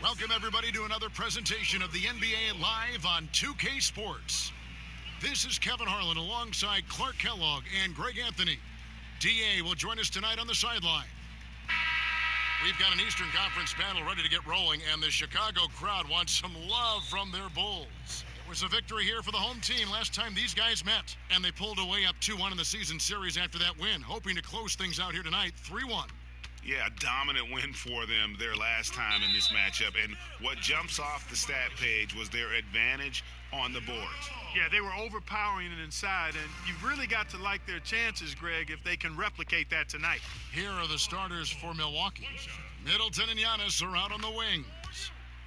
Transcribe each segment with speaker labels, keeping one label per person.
Speaker 1: Welcome, everybody, to another presentation of the NBA Live on 2K Sports. This is Kevin Harlan alongside Clark Kellogg and Greg Anthony. DA will join us tonight on the sideline. We've got an Eastern Conference panel ready to get rolling, and the Chicago crowd wants some love from their Bulls. It was a victory here for the home team last time these guys met, and they pulled away up 2-1 in the season series after that win, hoping to close things out here tonight 3-1.
Speaker 2: Yeah, a dominant win for them their last time in this matchup. And what jumps off the stat page was their advantage on the boards.
Speaker 3: Yeah, they were overpowering it inside, and you've really got to like their chances, Greg, if they can replicate that tonight.
Speaker 1: Here are the starters for Milwaukee. Middleton and Giannis are out on the wings.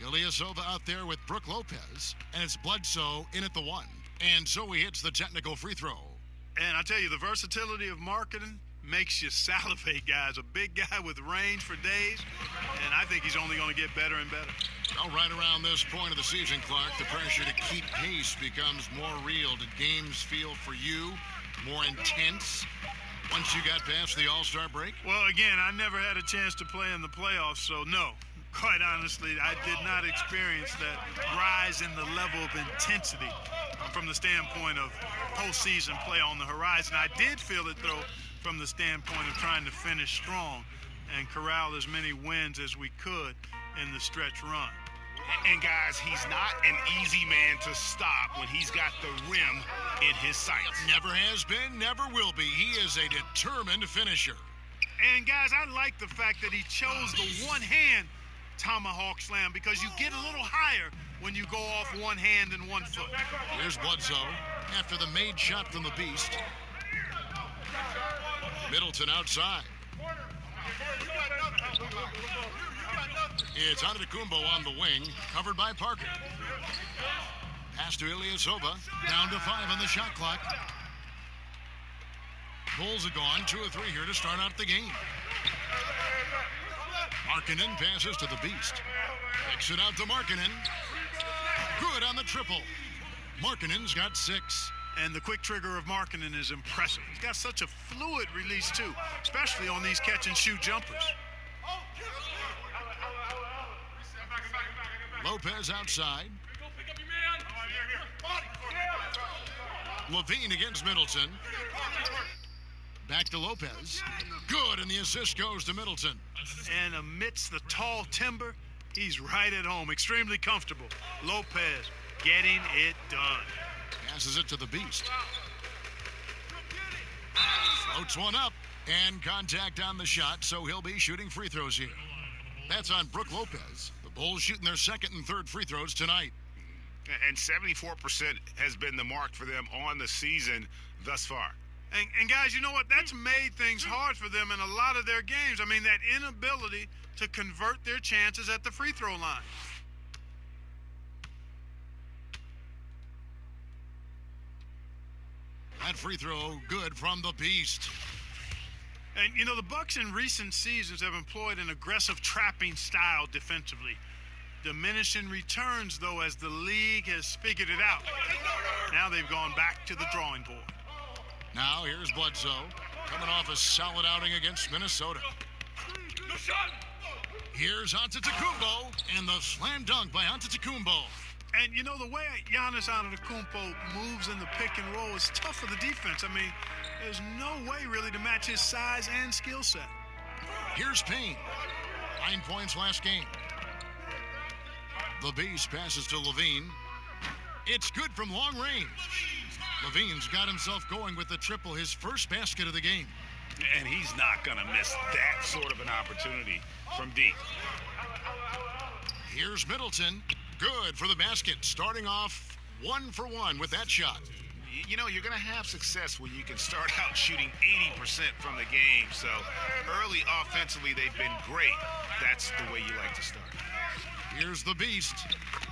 Speaker 1: Ilyasova out there with Brook Lopez, and it's Bledsoe in at the one. And so he hits the technical free throw.
Speaker 3: And I tell you, the versatility of marketing makes you salivate, guys. A big guy with range for days, and I think he's only going to get better and better.
Speaker 1: Well, right around this point of the season, Clark, the pressure to keep pace becomes more real. Did games feel for you more intense once you got past the All-Star break?
Speaker 3: Well, again, I never had a chance to play in the playoffs, so no. Quite honestly, I did not experience that rise in the level of intensity from the standpoint of postseason play on the horizon. I did feel it, though, from the standpoint of trying to finish strong and corral as many wins as we could in the stretch run.
Speaker 2: And guys, he's not an easy man to stop when he's got the rim in his sights.
Speaker 1: Never has been, never will be. He is a determined finisher.
Speaker 3: And guys, I like the fact that he chose the one-hand tomahawk slam, because you get a little higher when you go off one hand and one foot.
Speaker 1: Here's Bledsoe after the made shot from the Beast. Middleton outside. It's Antetokounmpo on the wing, covered by Parker. Pass to Ilyasova, down to 5 on the shot clock. Bulls are gone, 2 of 3 here to start out the game. Markkanen passes to the Beast. Kicks it out to Markkanen. Good on the triple. Markkanen's got 6.
Speaker 3: And the quick trigger of Markkanen is impressive. He's got such a fluid release, too, especially on these catch-and-shoot jumpers.
Speaker 1: Lopez outside. Levine against Middleton. Back to Lopez. Good, and the assist goes to Middleton.
Speaker 3: And amidst the tall timber, he's right at home, extremely comfortable. Lopez getting it done.
Speaker 1: Passes it to the Beast. Floats one up, and contact on the shot, so he'll be shooting free throws here. That's on Brook Lopez. The Bulls shooting their second and third free throws tonight.
Speaker 2: And 74% has been the mark for them on the season thus far.
Speaker 3: And guys, you know what? That's made things hard for them in a lot of their games. I mean, that inability to convert their chances at the free throw line.
Speaker 1: That free throw good from the Beast.
Speaker 3: And, you know, the Bucks in recent seasons have employed an aggressive trapping style defensively. Diminishing returns, though, as the league has figured it out. Now they've gone back to the drawing board.
Speaker 1: Now here's Bledsoe, coming off a solid outing against Minnesota. Here's Antetokounmpo, and the slam dunk by Antetokounmpo.
Speaker 3: And, you know, the way Giannis Antetokounmpo moves in the pick and roll is tough for the defense. I mean, there's no way really to match his size and skill set.
Speaker 1: Here's Payne. 9 points last game. The Beast passes to Levine. It's good from long range. Levine's got himself going with the triple, his first basket of the game.
Speaker 2: And he's not going to miss that sort of an opportunity from deep.
Speaker 1: Here's Middleton. Good for the basket, starting off 1 for 1 with that shot.
Speaker 2: You know, you're going to have success when you can start out shooting 80% from the game. So early offensively, they've been great. That's the way you like to start.
Speaker 1: Here's the Beast.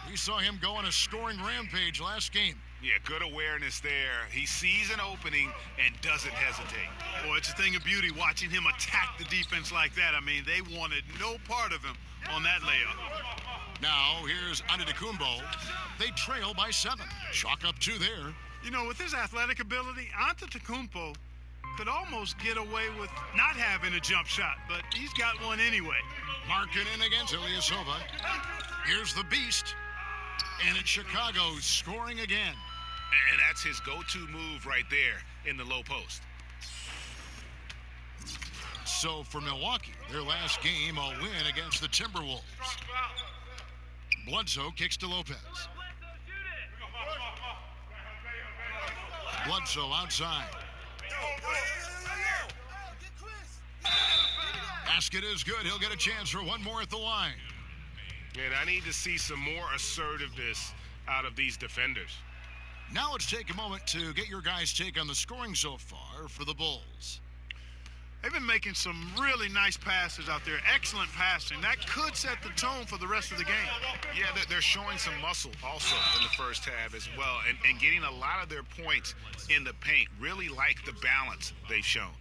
Speaker 1: We saw him go on a scoring rampage last game.
Speaker 2: Yeah, good awareness there. He sees an opening and doesn't hesitate.
Speaker 3: Boy, it's a thing of beauty watching him attack the defense like that. I mean, they wanted no part of him on that layup.
Speaker 1: Now, here's Antetokounmpo. They trail by 7. Chalk up 2 there.
Speaker 3: You know, with his athletic ability, Antetokounmpo could almost get away with not having a jump shot, but he's got one anyway.
Speaker 1: Markkanen against Ilyasova. Here's the Beast. And it's Chicago scoring again.
Speaker 2: And that's his go-to move right there in the low post.
Speaker 1: So for Milwaukee, their last game, a win against the Timberwolves. Bledsoe kicks to Lopez. Bledsoe outside. Basket is good. He'll get a chance for one more at the line.
Speaker 2: And I need to see some more assertiveness out of these defenders.
Speaker 1: Now let's take a moment to get your guys' take on the scoring so far for the Bulls.
Speaker 3: They've been making some really nice passes out there. Excellent passing. That could set the tone for the rest of the game.
Speaker 2: Yeah, they're showing some muscle also in the first half as well, and getting a lot of their points in the paint. Really like the balance they've shown.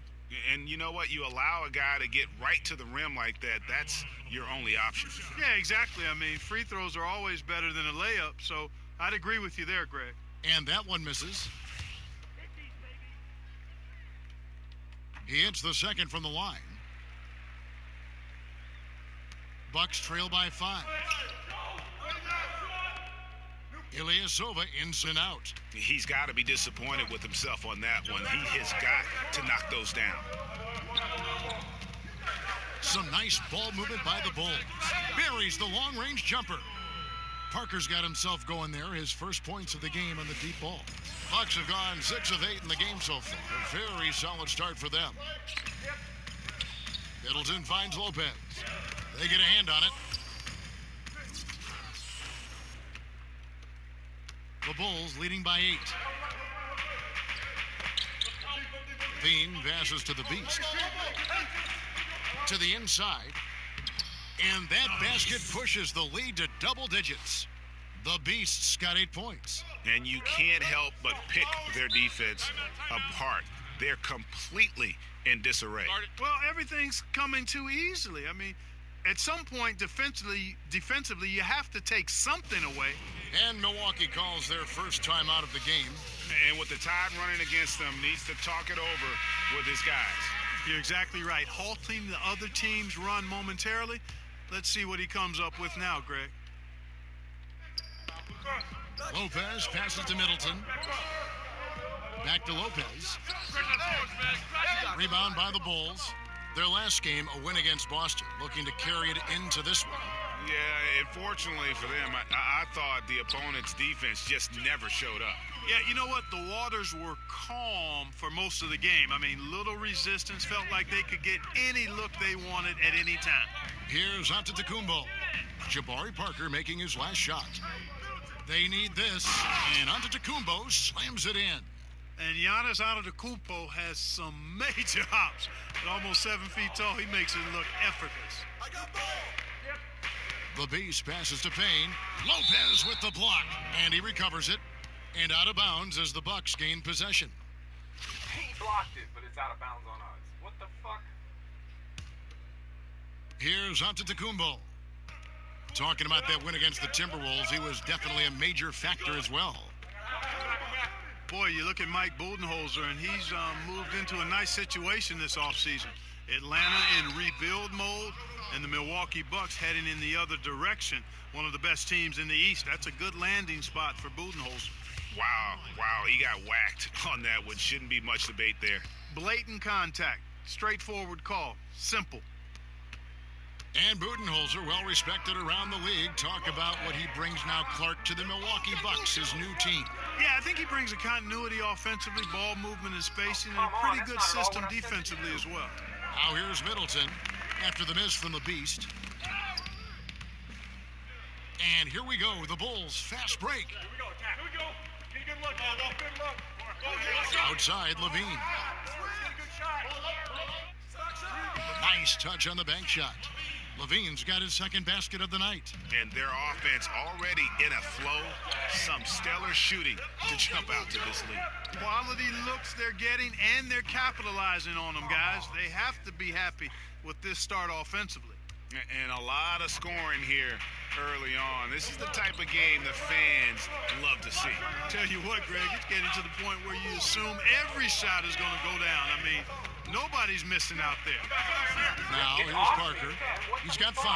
Speaker 2: And you know what? You allow a guy to get right to the rim like that, that's your only option.
Speaker 3: Yeah, exactly. I mean, free throws are always better than a layup, so I'd agree with you there, Greg.
Speaker 1: And that one misses. He hits the second from the line. Bucks trail by 5. Ilyasova ins and out.
Speaker 2: He's got to be disappointed with himself on that one. He has got to knock those down.
Speaker 1: Some nice ball movement by the Bulls. Buries the long-range jumper. Parker's got himself going there, his first points of the game on the deep ball. Bucks have gone 6 of 8 in the game so far. A very solid start for them. Middleton finds Lopez. They get a hand on it. The Bulls leading by 8. Bean passes to the Beast. To the inside. And that basket pushes the lead to double digits. The Beasts got 8 points.
Speaker 2: And you can't help but pick their defense apart. They're completely in disarray.
Speaker 3: Well, everything's coming too easily. I mean, at some point defensively, you have to take something away.
Speaker 1: And Milwaukee calls their first time out of the game.
Speaker 2: And with the tide running against them, needs to talk it over with his guys.
Speaker 3: You're exactly right. Halting the other team's run momentarily. Let's see what he comes up with now, Greg.
Speaker 1: Lopez passes to Middleton. Back to Lopez. Rebound by the Bulls. Their last game, a win against Boston, looking to carry it into this one.
Speaker 2: Yeah, unfortunately for them, I thought the opponent's defense just never showed up.
Speaker 3: Yeah, you know what? The waters were calm for most of the game. I mean, little resistance. Felt like they could get any look they wanted at any time.
Speaker 1: Here's Antetokounmpo. Jabari Parker making his last shot. They need this, and Antetokounmpo slams it in.
Speaker 3: And Giannis Antetokounmpo has some major hops. At almost 7 feet tall, he makes it look effortless.
Speaker 1: The Beast passes to Payne. Lopez with the block, and he recovers it. And out of bounds as the Bucks gain possession.
Speaker 4: He blocked it, but it's out of bounds on us. What the fuck?
Speaker 1: Here's Antetokounmpo. Talking about that win against the Timberwolves, he was definitely a major factor as well.
Speaker 3: Boy, you look at Mike Budenholzer, and he's moved into a nice situation this offseason. Atlanta in rebuild mode, and the Milwaukee Bucks heading in the other direction. One of the best teams in the East. That's a good landing spot for Budenholzer.
Speaker 2: Wow, he got whacked on that one. Shouldn't be much debate there.
Speaker 3: Blatant contact, straightforward call, simple.
Speaker 1: And Budenholzer, well respected around the league, talk about what he brings now, Clark, to the Milwaukee Bucks, his new team.
Speaker 3: Yeah, I think he brings a continuity offensively, ball movement and spacing, and a pretty good system defensively as well.
Speaker 1: Now here's Middleton after the miss from the Beast. And here we go, the Bulls, fast break.
Speaker 4: Here we go. Get a good look, good look.
Speaker 1: Outside, Levine. Nice touch on the bank shot. Levine's got his second basket of the night.
Speaker 2: And their offense already in a flow. Some stellar shooting to jump out to this lead.
Speaker 3: Quality looks they're getting, and they're capitalizing on them, guys. They have to be happy with this start offensively.
Speaker 2: And a lot of scoring here early on. This is the type of game the fans love to see.
Speaker 3: Tell you what, Greg, it's getting to the point where you assume every shot is going to go down. I mean, nobody's missing out there.
Speaker 1: Now, here's Parker. He's got 5.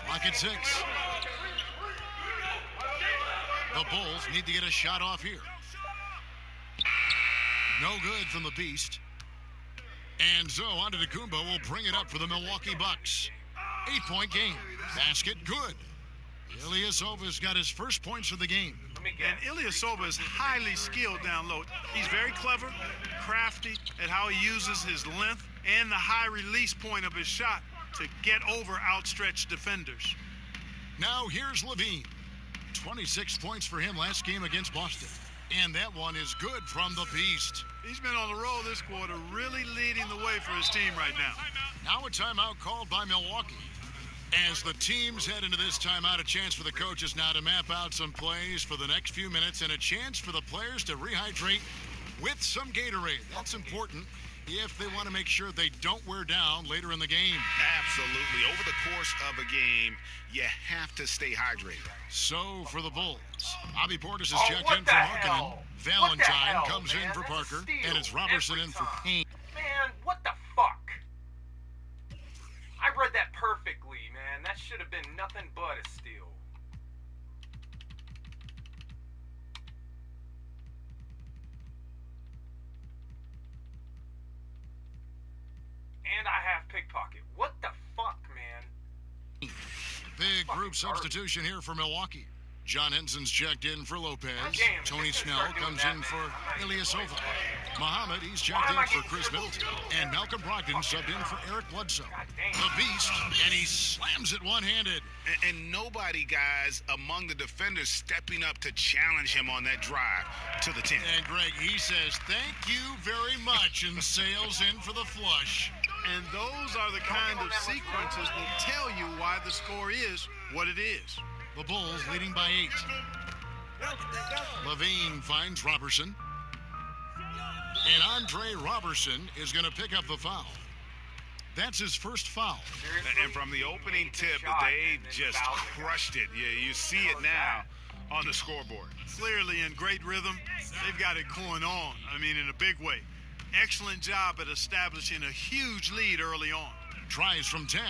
Speaker 1: Lock at 6. The Bulls need to get a shot off here. No good from the Beast. And so Antetokounmpo will bring it up for the Milwaukee Bucks. 8-point game. Basket good. Ilyasova's got his first points of the game.
Speaker 3: And Ilyasova is highly skilled down low. He's very clever, crafty at how he uses his length and the high release point of his shot to get over outstretched defenders.
Speaker 1: Now here's Levine. 26 points for him last game against Boston. And that one is good from the Beast.
Speaker 3: He's been on the roll this quarter, really leading the way for his team right now.
Speaker 1: Now a timeout called by Milwaukee. As the teams head into this timeout, a chance for the coaches now to map out some plays for the next few minutes and a chance for the players to rehydrate with some Gatorade. That's important if they want to make sure they don't wear down later in the game.
Speaker 2: Absolutely. Over the course of a game, you have to stay hydrated.
Speaker 1: So for the Bulls, Bobby Portis is checked in for Markkinen. Valentine comes in for Parker, and it's Robertson in for Payne.
Speaker 5: Man, what the fuck? I read that perfectly, man. That should have been nothing but a steal. And I have pickpocket. What the fuck, man?
Speaker 1: Big group substitution here for Milwaukee. John Henson's checked in for Lopez. Tony Snell comes in for Ilyasova. Muhammad, he's checked in for Chris Middleton. And Malcolm Brogdon subbed in for Eric Bledsoe. The Beast, and he slams it one-handed.
Speaker 2: And nobody, guys, among the defenders stepping up to challenge him on that drive to the 10.
Speaker 1: And Greg, he says, thank you very much, and sails in for the flush.
Speaker 3: And those are the kind of sequences that tell you why the score is what it is.
Speaker 1: The Bulls leading by 8. Levine finds Robertson. And Andre Robertson is going to pick up the foul. That's his first foul.
Speaker 2: And from the opening tip, they just crushed it. Yeah, you see it now on the scoreboard.
Speaker 3: Clearly in great rhythm. They've got it going on. I mean, in a big way. Excellent job at establishing a huge lead early on.
Speaker 1: Tries from 10.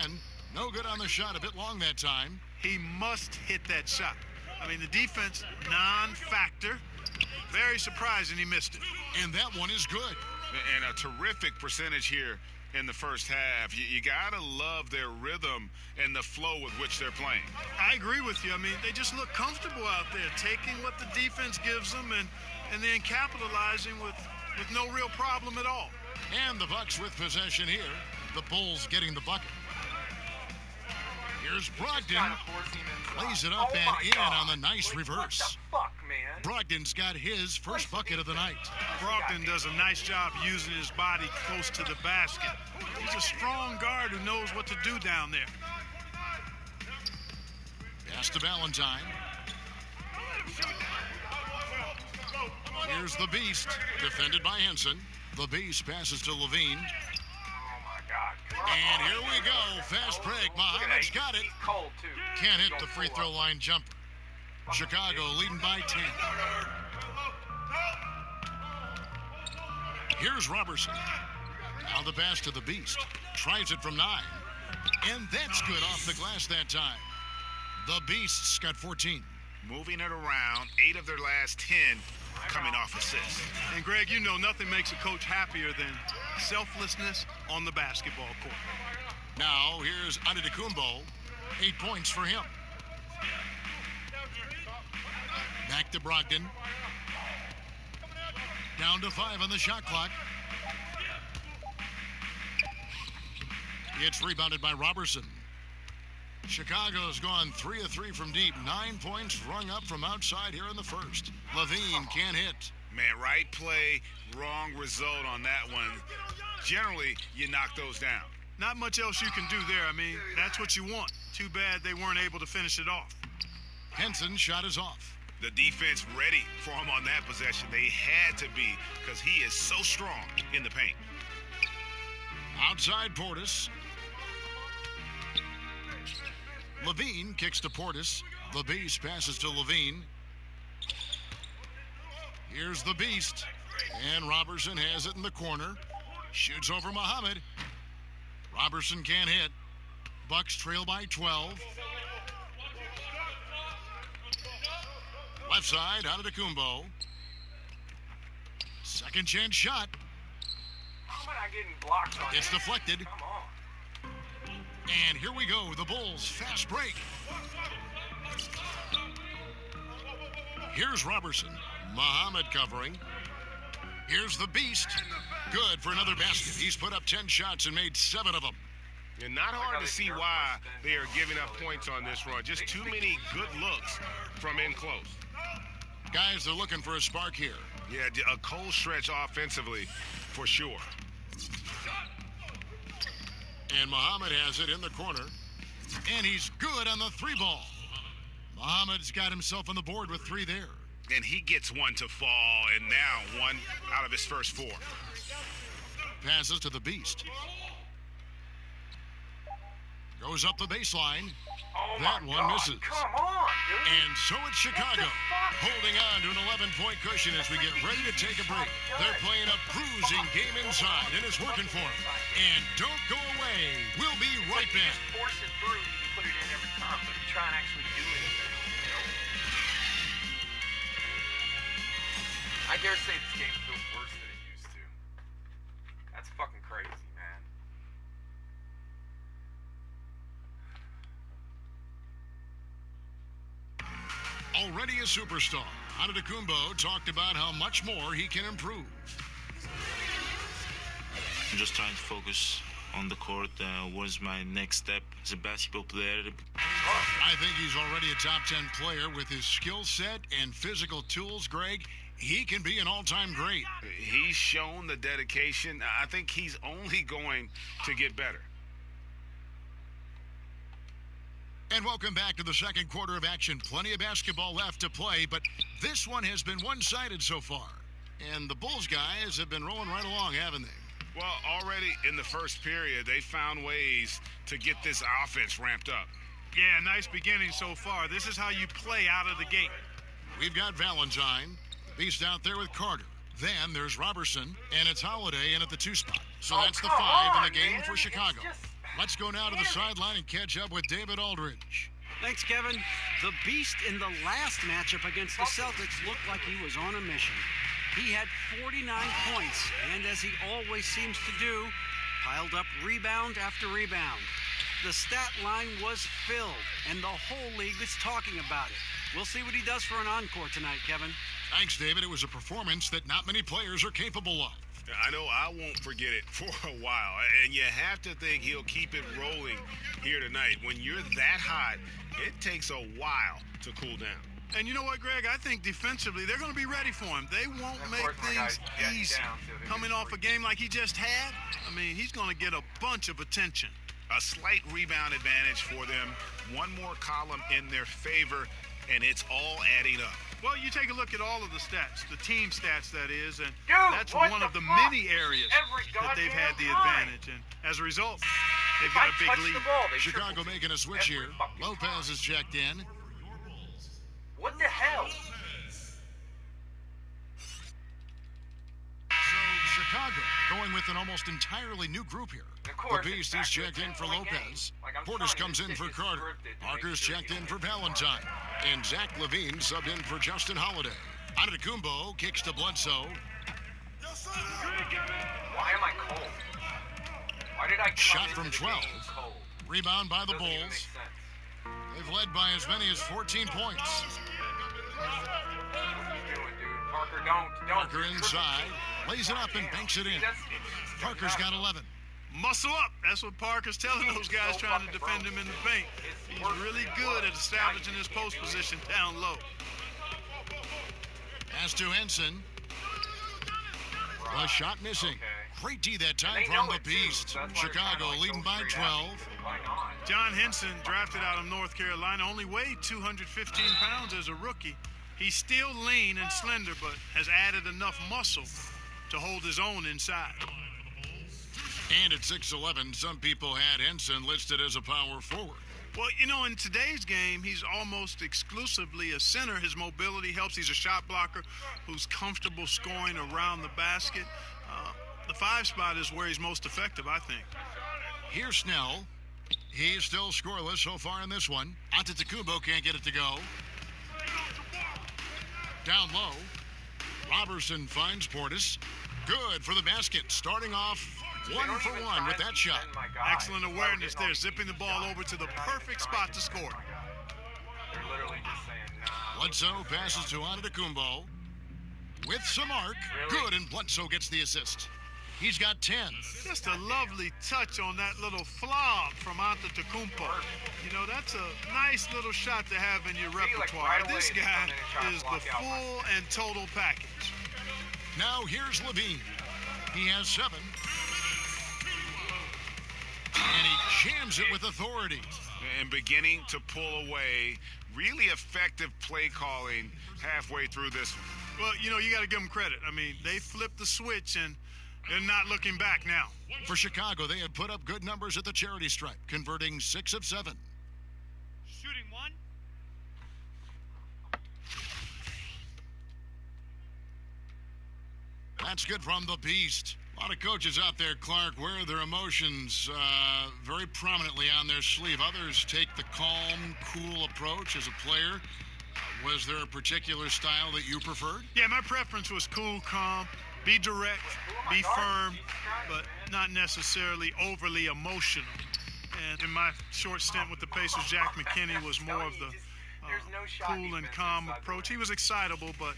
Speaker 1: No good on the shot. A bit long that time.
Speaker 3: He must hit that shot. I mean, the defense, non-factor. Very surprising he missed it.
Speaker 1: And that one is good.
Speaker 2: And a terrific percentage here in the first half. You got to love their rhythm and the flow with which they're playing.
Speaker 3: I agree with you. I mean, they just look comfortable out there, taking what the defense gives them and then capitalizing with no real problem at all.
Speaker 1: And the Bucks with possession here. The Bulls getting the bucket. Here's Brogdon. Lays it up and in on the nice reverse.
Speaker 5: What the fuck, man?
Speaker 1: Brogdon's got his first bucket of the night.
Speaker 3: Brogdon does a nice job using his body close to the basket. He's a strong guard who knows what to do down there.
Speaker 1: Pass to Valentine. Here's the Beast, defended by Henson. The Beast passes to Levine. And here we go. Fast break. Muhammad's got it. Can't hit the free throw line jumper. Chicago leading by 10. Here's Robertson. Now the pass to the Beast. Tries it from 9. And that's good off the glass that time. The Beast's got 14.
Speaker 2: Moving it around. 8 of their last 10 coming off assists.
Speaker 3: And Greg, you know nothing makes a coach happier than selflessness on the basketball court.
Speaker 1: Now here's Antetokounmpo. 8 points for him. Back to Brogdon. Down to 5 on the shot clock. It's rebounded by Robertson. Chicago's gone 3 of 3 from deep. 9 points rung up from outside here in the first. Levine can't hit.
Speaker 2: Man, right play, wrong result on that one. Generally, you knock those down.
Speaker 3: Not much else you can do there. I mean, that's what you want. Too bad they weren't able to finish it off.
Speaker 1: Henson's shot is off.
Speaker 2: The defense ready for him on that possession. They had to be because he is so strong in the paint.
Speaker 1: Outside Portis. Levine kicks to Portis. The Beast passes to Levine. Here's the Beast. And Robertson has it in the corner. Shoots over Muhammad. Robertson can't hit. Bucks trail by 12. Left left side, Antetokounmpo. Second chance shot.
Speaker 5: How am I not getting blocked on
Speaker 1: It's
Speaker 5: that?
Speaker 1: deflected.
Speaker 5: Come on.
Speaker 1: And here we go, the Bulls fast break. Here's Robertson. Muhammad covering. Here's the Beast. Good for another basket. He's put up 10 shots and made 7 of them.
Speaker 2: And not hard to see why they are giving up points on this run. Just too many good looks from in close.
Speaker 1: Guys, they're looking for a spark here.
Speaker 2: Yeah, a cold stretch offensively for sure.
Speaker 1: And Muhammad has it in the corner. And he's good on the 3-ball. Muhammad's got himself on the board with 3 there.
Speaker 2: And he gets one to fall, and now 1 out of his first 4.
Speaker 1: Passes to the Beast. Goes up the baseline.
Speaker 5: Oh
Speaker 1: That
Speaker 5: my
Speaker 1: one
Speaker 5: God.
Speaker 1: misses.
Speaker 5: Come on, dude.
Speaker 1: And so it's Chicago, holding on to an 11-point cushion as we get ready to take a break. They're playing a bruising game inside, and it's working for them. And don't go away. We'll be right
Speaker 5: You
Speaker 1: back.
Speaker 5: just force it through, you can put it in every time, but if you try and actually do anything, you know. I dare say this game feels worse than it used to. That's fucking crazy, man.
Speaker 1: Already a superstar, Antetokounmpo talked about how much more he can improve.
Speaker 6: I'm just trying to focus on the court. What's my next step as a basketball player?
Speaker 1: I think he's already a top 10 player with his skill set and physical tools, Greg. He can be an all-time great.
Speaker 2: He's shown the dedication. I think he's only going to get better.
Speaker 1: And welcome back to the second quarter of action. Plenty of basketball left to play, but this one has been one-sided so far. And the Bulls guys have been rolling right along, haven't they?
Speaker 2: Well, already in the first period, they found ways to get this offense ramped up.
Speaker 3: Yeah, nice beginning so far. This is how you play out of the gate.
Speaker 1: We've got Valentine, the Beast out there with Carter. Then there's Robertson, and it's Holiday in at the 2 spot. So that's the 5 in the game for Chicago. Let's go now to the sideline and catch up with David Aldridge.
Speaker 7: Thanks, Kevin. The Beast in the last matchup against the Celtics looked like he was on a mission. He had 49 points, and as he always seems to do, piled up rebound after rebound. The stat line was filled, and the whole league is talking about it. We'll see what he does for an encore tonight, Kevin.
Speaker 1: Thanks, David. It was a performance that not many players are capable of.
Speaker 2: I know I won't forget it for a while, and you have to think he'll keep it rolling here tonight. When you're that hot, it takes a while to cool down.
Speaker 3: And you know what, Greg? I think defensively, they're going to be ready for him. They won't make things easy. Coming off a game like he just had, I mean, he's going to get a bunch of attention.
Speaker 2: A slight rebound advantage for them. One more column in their favor, and it's all adding up.
Speaker 3: Well, you take a look at all of the stats, the team stats, that is, and
Speaker 5: Dude,
Speaker 3: that's
Speaker 5: what
Speaker 3: one
Speaker 5: the
Speaker 3: of the
Speaker 5: fuck?
Speaker 3: many areas
Speaker 5: Every
Speaker 3: that they've had the
Speaker 5: goddamn time.
Speaker 3: advantage. And as a result, they've
Speaker 5: If
Speaker 3: got
Speaker 5: I
Speaker 3: a big
Speaker 5: touch
Speaker 3: lead.
Speaker 5: the ball, they
Speaker 1: Chicago
Speaker 5: triple
Speaker 1: making a switch
Speaker 5: every
Speaker 1: here.
Speaker 5: fucking
Speaker 1: Lopez
Speaker 5: time.
Speaker 1: is checked in.
Speaker 5: What the hell?
Speaker 1: So Chicago going with an almost entirely new group here.
Speaker 5: Of course,
Speaker 1: The Beast
Speaker 5: it's
Speaker 1: is
Speaker 5: back to
Speaker 1: checked
Speaker 5: a
Speaker 1: in for
Speaker 5: 10-point game.
Speaker 1: Lopez.
Speaker 5: Like, I'm
Speaker 1: Portis
Speaker 5: telling
Speaker 1: comes
Speaker 5: you,
Speaker 1: in
Speaker 5: this
Speaker 1: for
Speaker 5: is
Speaker 1: Carter.
Speaker 5: scripted to make
Speaker 1: Parker's
Speaker 5: sure
Speaker 1: checked
Speaker 5: you
Speaker 1: in
Speaker 5: get
Speaker 1: for
Speaker 5: the
Speaker 1: Valentine. And Zach Levine subbed in for Justin Holiday. Antetokounmpo kicks to Bledsoe.
Speaker 5: Why am I cold? Why did I come
Speaker 1: Shot
Speaker 5: into
Speaker 1: from
Speaker 5: the
Speaker 1: 12.
Speaker 5: game cold?
Speaker 1: Rebound by the
Speaker 5: Doesn't even make
Speaker 1: Bulls.
Speaker 5: sense.
Speaker 1: They've led by as many as 14 points.
Speaker 5: What are you doing, dude? Parker, don't.
Speaker 1: Parker
Speaker 5: You're
Speaker 1: inside,
Speaker 5: triple
Speaker 1: lays it up and banks it in. Parker's got 11.
Speaker 3: Muscle up. That's what Parker's telling those guys trying to defend him in the paint. He's really good at establishing his post position down low.
Speaker 1: Pass to Henson. The shot missing. Great D that time
Speaker 5: They
Speaker 1: from
Speaker 5: know
Speaker 1: the
Speaker 5: it, too,
Speaker 1: Beast.
Speaker 5: so that's why they're
Speaker 1: Chicago
Speaker 5: trying to, like,
Speaker 1: leading
Speaker 5: go
Speaker 1: by
Speaker 5: straight
Speaker 1: 12.
Speaker 5: at it. Why not?
Speaker 3: John Henson, drafted out of North Carolina, only weighed 215 pounds as a rookie. He's still lean and slender, but has added enough muscle to hold his own inside.
Speaker 1: And at 6'11", some people had Henson listed as a power forward.
Speaker 3: Well, you know, in today's game, he's almost exclusively a center. His mobility helps. He's a shot blocker who's comfortable scoring around the basket. The 5 spot is where he's most effective, I think.
Speaker 1: Here's Snell. He's still scoreless so far in this one. Antetokounmpo can't get it to go. Down low. Robertson finds Portis. Good for the basket. Starting off 1 for 1 with that shot.
Speaker 3: Excellent awareness there, zipping the ball over to the perfect spot to score.
Speaker 5: They're literally just saying, nah.
Speaker 1: Bledsoe passes to Antetokounmpo with some arc. Good, and Bledsoe gets the assist. He's got 10.
Speaker 3: Just a lovely touch on that little flop from Antetokounmpo. You know, that's a nice little shot to have in your repertoire. This guy is the full and total package.
Speaker 1: Now here's Levine. He has 7. And he jams it with authority.
Speaker 2: And beginning to pull away. Really effective play calling halfway through this one.
Speaker 3: Well, you know, you got to give them credit. I mean, they flipped the switch, and they're not looking back now.
Speaker 1: For Chicago, they had put up good numbers at the charity stripe, converting 6 of 7.
Speaker 4: Shooting 1.
Speaker 1: That's good from the Beast. A lot of coaches out there, Clark, wear their emotions very prominently on their sleeve. Others take the calm, cool approach as a player. Was there a particular style that you preferred?
Speaker 3: Yeah, my preference was cool, calm, be direct, be firm, but not necessarily overly emotional. And in my short stint with the Pacers, Jack McKinney was more of the cool and calm approach. He was excitable, but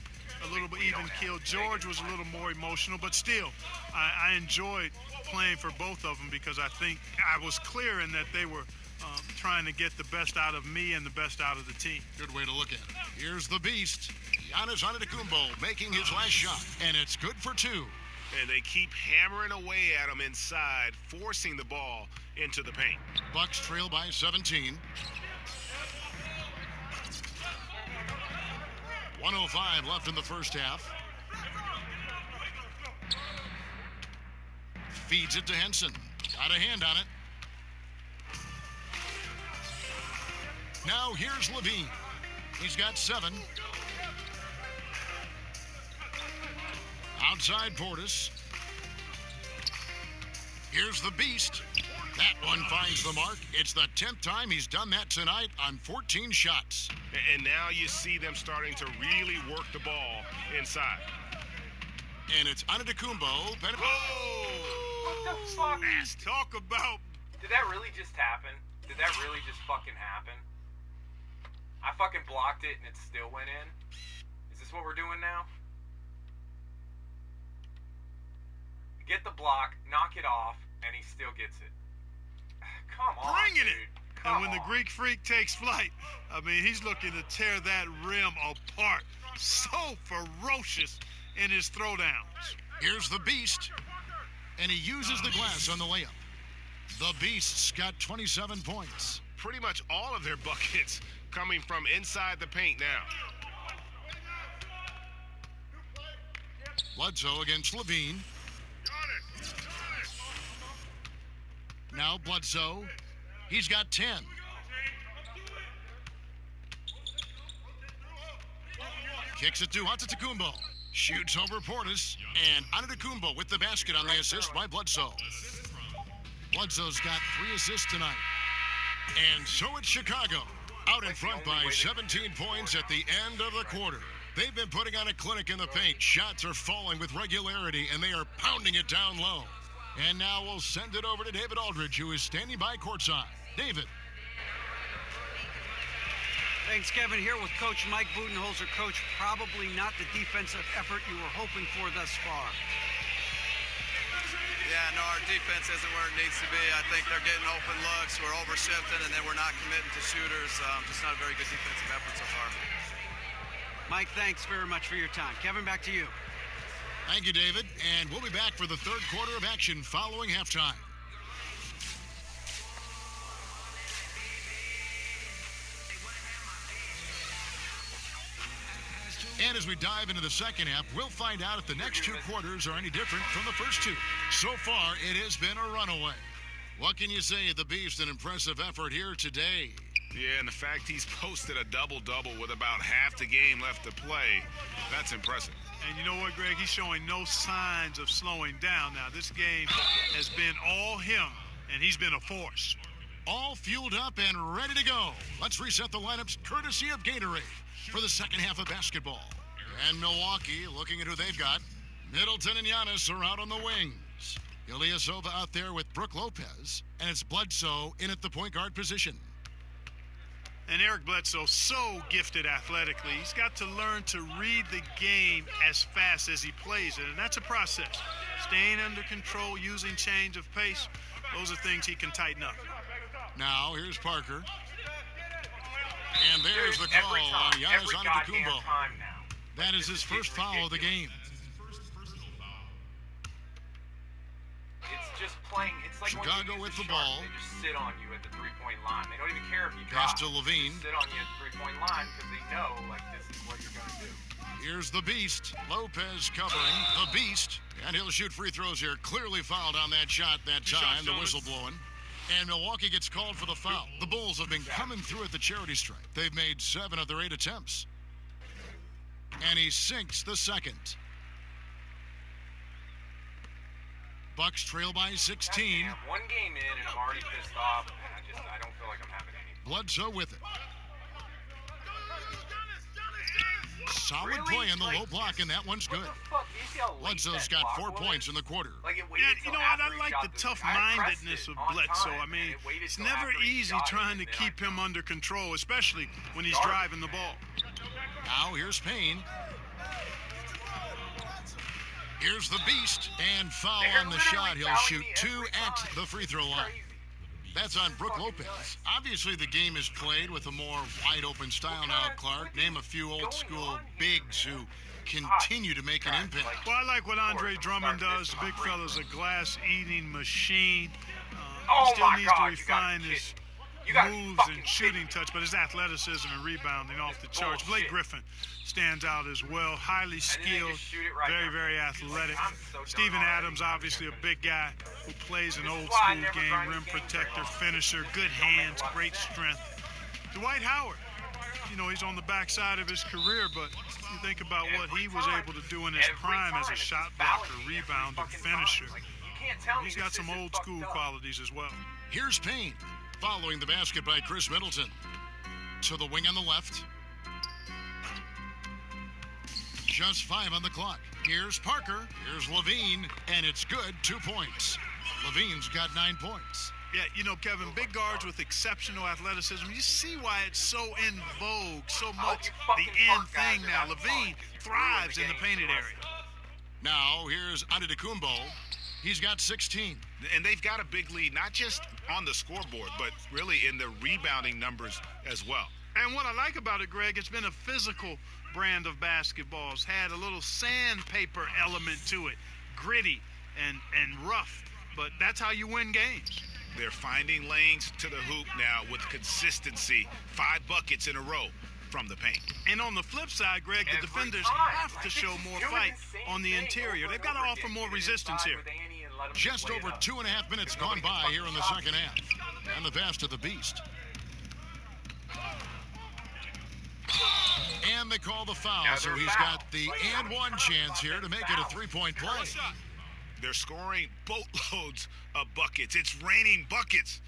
Speaker 3: a little bit even-keeled. George was a little more emotional, but still, I enjoyed playing for both of them because I think I was clear in that they were trying to get the best out of me and the best out of the team.
Speaker 1: Good way to look at it. Here's the Beast, Giannis Antetokounmpo, making his last shot, and it's good for 2.
Speaker 2: And they keep hammering away at him inside, forcing the ball into the paint.
Speaker 1: Bucks trail by 17. 1:05 left in the first half. Feeds it to Henson. Got a hand on it. Now here's Levine. He's got 7. Outside Portis. Here's the Beast. That one finds the mark. It's the 10th time he's done that tonight on 14 shots.
Speaker 2: And now you see them starting to really work the ball inside.
Speaker 1: And it's Antetokounmpo.
Speaker 5: What the fuck?
Speaker 3: Talk about...
Speaker 5: Did that really just happen? Did that really just fucking happen? I fucking blocked it and it still went in? Is this what we're doing now? Get the block, knock it off, and he still gets it. Come on,
Speaker 3: Bringing
Speaker 5: dude.
Speaker 3: it.
Speaker 5: Come
Speaker 3: And when the
Speaker 5: on.
Speaker 3: Greek Freak takes flight, I mean, he's looking to tear that rim apart. So ferocious in his throwdowns.
Speaker 1: Here's the Beast. And he uses the glass on the layup. The Beast's got 27 points.
Speaker 2: Pretty much all of their buckets coming from inside the paint now.
Speaker 1: Bledsoe against Levine. Now Bledsoe. He's got 10. Kicks it to Antetokounmpo. Shoots over Portis. And Antetokounmpo with the basket on the assist by Bledsoe. Bledsoe's got 3 assists tonight. And so it's Chicago. Out in front by 17 points at the end of the quarter. They've been putting on a clinic in the paint. Shots are falling with regularity, and they are pounding it down low. And now we'll send it over to David Aldridge, who is standing by courtside. David.
Speaker 7: Thanks, Kevin. Here with Coach Mike Budenholzer. Coach, probably not the defensive effort you were hoping for thus far.
Speaker 8: Yeah, no, our defense isn't where it needs to be. I think they're getting open looks. We're overshifting, and then we're not committing to shooters. Just not a very good defensive effort so far.
Speaker 7: Mike, thanks very much for your time. Kevin, back to you.
Speaker 1: Thank you, David. And we'll be back for the third quarter of action following halftime. And as we dive into the second half, we'll find out if the next 2 quarters are any different from the first 2. So far, it has been a runaway. What can you say? The Beast, an impressive effort here today.
Speaker 2: Yeah, and the fact he's posted a double-double with about half the game left to play, that's impressive.
Speaker 3: And you know what, Greg? He's showing no signs of slowing down now. This game has been all him, and he's been a force.
Speaker 1: All fueled up and ready to go. Let's reset the lineups courtesy of Gatorade for the second half of basketball. And Milwaukee looking at who they've got. Middleton and Giannis are out on the wings. Ilyasova out there with Brook Lopez. And it's Bledsoe in at the point guard position.
Speaker 3: And Eric Bledsoe, so gifted athletically. He's got to learn to read the game as fast as he plays it, and that's a process. Staying under control, using change of pace, those are things he can tighten up.
Speaker 1: Now, here's Parker. And there's the call on Giannis Antetokounmpo. That is his first foul of the game.
Speaker 5: It's just playing. It's like
Speaker 1: Chicago
Speaker 5: when you
Speaker 1: with
Speaker 5: use
Speaker 1: the
Speaker 5: a
Speaker 1: ball.
Speaker 5: They just sit on you at the three-point line. They don't even care if you
Speaker 1: Pass
Speaker 5: drop.
Speaker 1: to Levine.
Speaker 5: They just sit on you at the three-point line because they know, like, this is what you're going to do.
Speaker 1: Here's the Beast. Lopez covering the Beast. And he'll shoot free throws here. Clearly fouled on that shot that time. The whistle blowing. And Milwaukee gets called for the foul. The Bulls have been coming through at the charity stripe. They've made 7 of their 8 attempts. And he sinks the second. Bucks trail by 16.
Speaker 5: Goddamn, one game in and I'm already pissed off. And I don't feel like I'm having any.
Speaker 1: Bledsoe with it. Solid
Speaker 5: Really?
Speaker 1: play in the low block, and that one's good. Bledsoe's got 4 points in the quarter.
Speaker 5: Like,
Speaker 3: Yeah, you know what? I like the tough-mindedness of Bledsoe. I mean, it's never easy trying to keep him under control, especially when he's driving the ball.
Speaker 1: Now here's Payne. Here's the Beast, and foul on the shot. He'll shoot 2 at the free throw line. That's on Brook Lopez. Obviously, the game is played with a more wide-open style now, Clark. Name a few old-school bigs who continue to make an impact.
Speaker 3: Well, I like what Andre Drummond does. The big fella's a glass-eating machine. Still needs to refine his moves and shooting touch, but his athleticism and rebounding off the charts. Blake Griffin stands out as well. Highly skilled, very, very athletic. Steven Adams, obviously a big guy who plays an old-school game, rim protector, finisher, good hands, great strength. Dwight Howard, you know, he's on the backside of his career, but you think about what he was able to do in his prime as a shot blocker, rebounder, finisher. He's got some old-school qualities as well.
Speaker 1: Here's Payne, following the basket by Chris Middleton. To the wing on the left. Just 5 on the clock. Here's Parker. Here's Levine. And it's good. 2 points. Levine's got 9 points.
Speaker 3: Yeah, you know, Kevin, big guards with exceptional athleticism. You see why it's so in vogue, so much the end thing now. Levine thrives in the painted area.
Speaker 1: Now, here's Antetokounmpo. He's got 16.
Speaker 2: And they've got a big lead, not just on the scoreboard, but really in the rebounding numbers as well.
Speaker 3: And what I like about it, Greg, it's been a physical brand of basketball. It's had a little sandpaper element to it, gritty and rough, but that's how you win games.
Speaker 2: They're finding lanes to the hoop now with consistency. 5 buckets in a row from the paint.
Speaker 3: And on the flip side, Greg, the defenders have to show more fight on the interior. They've got to offer more resistance here.
Speaker 1: Just over 2.5 minutes gone by here in the second half. And the pass to the Beast. And they call the foul, so he's got the and one chance here to make it a 3-point play.
Speaker 2: They're scoring boatloads of buckets. It's raining buckets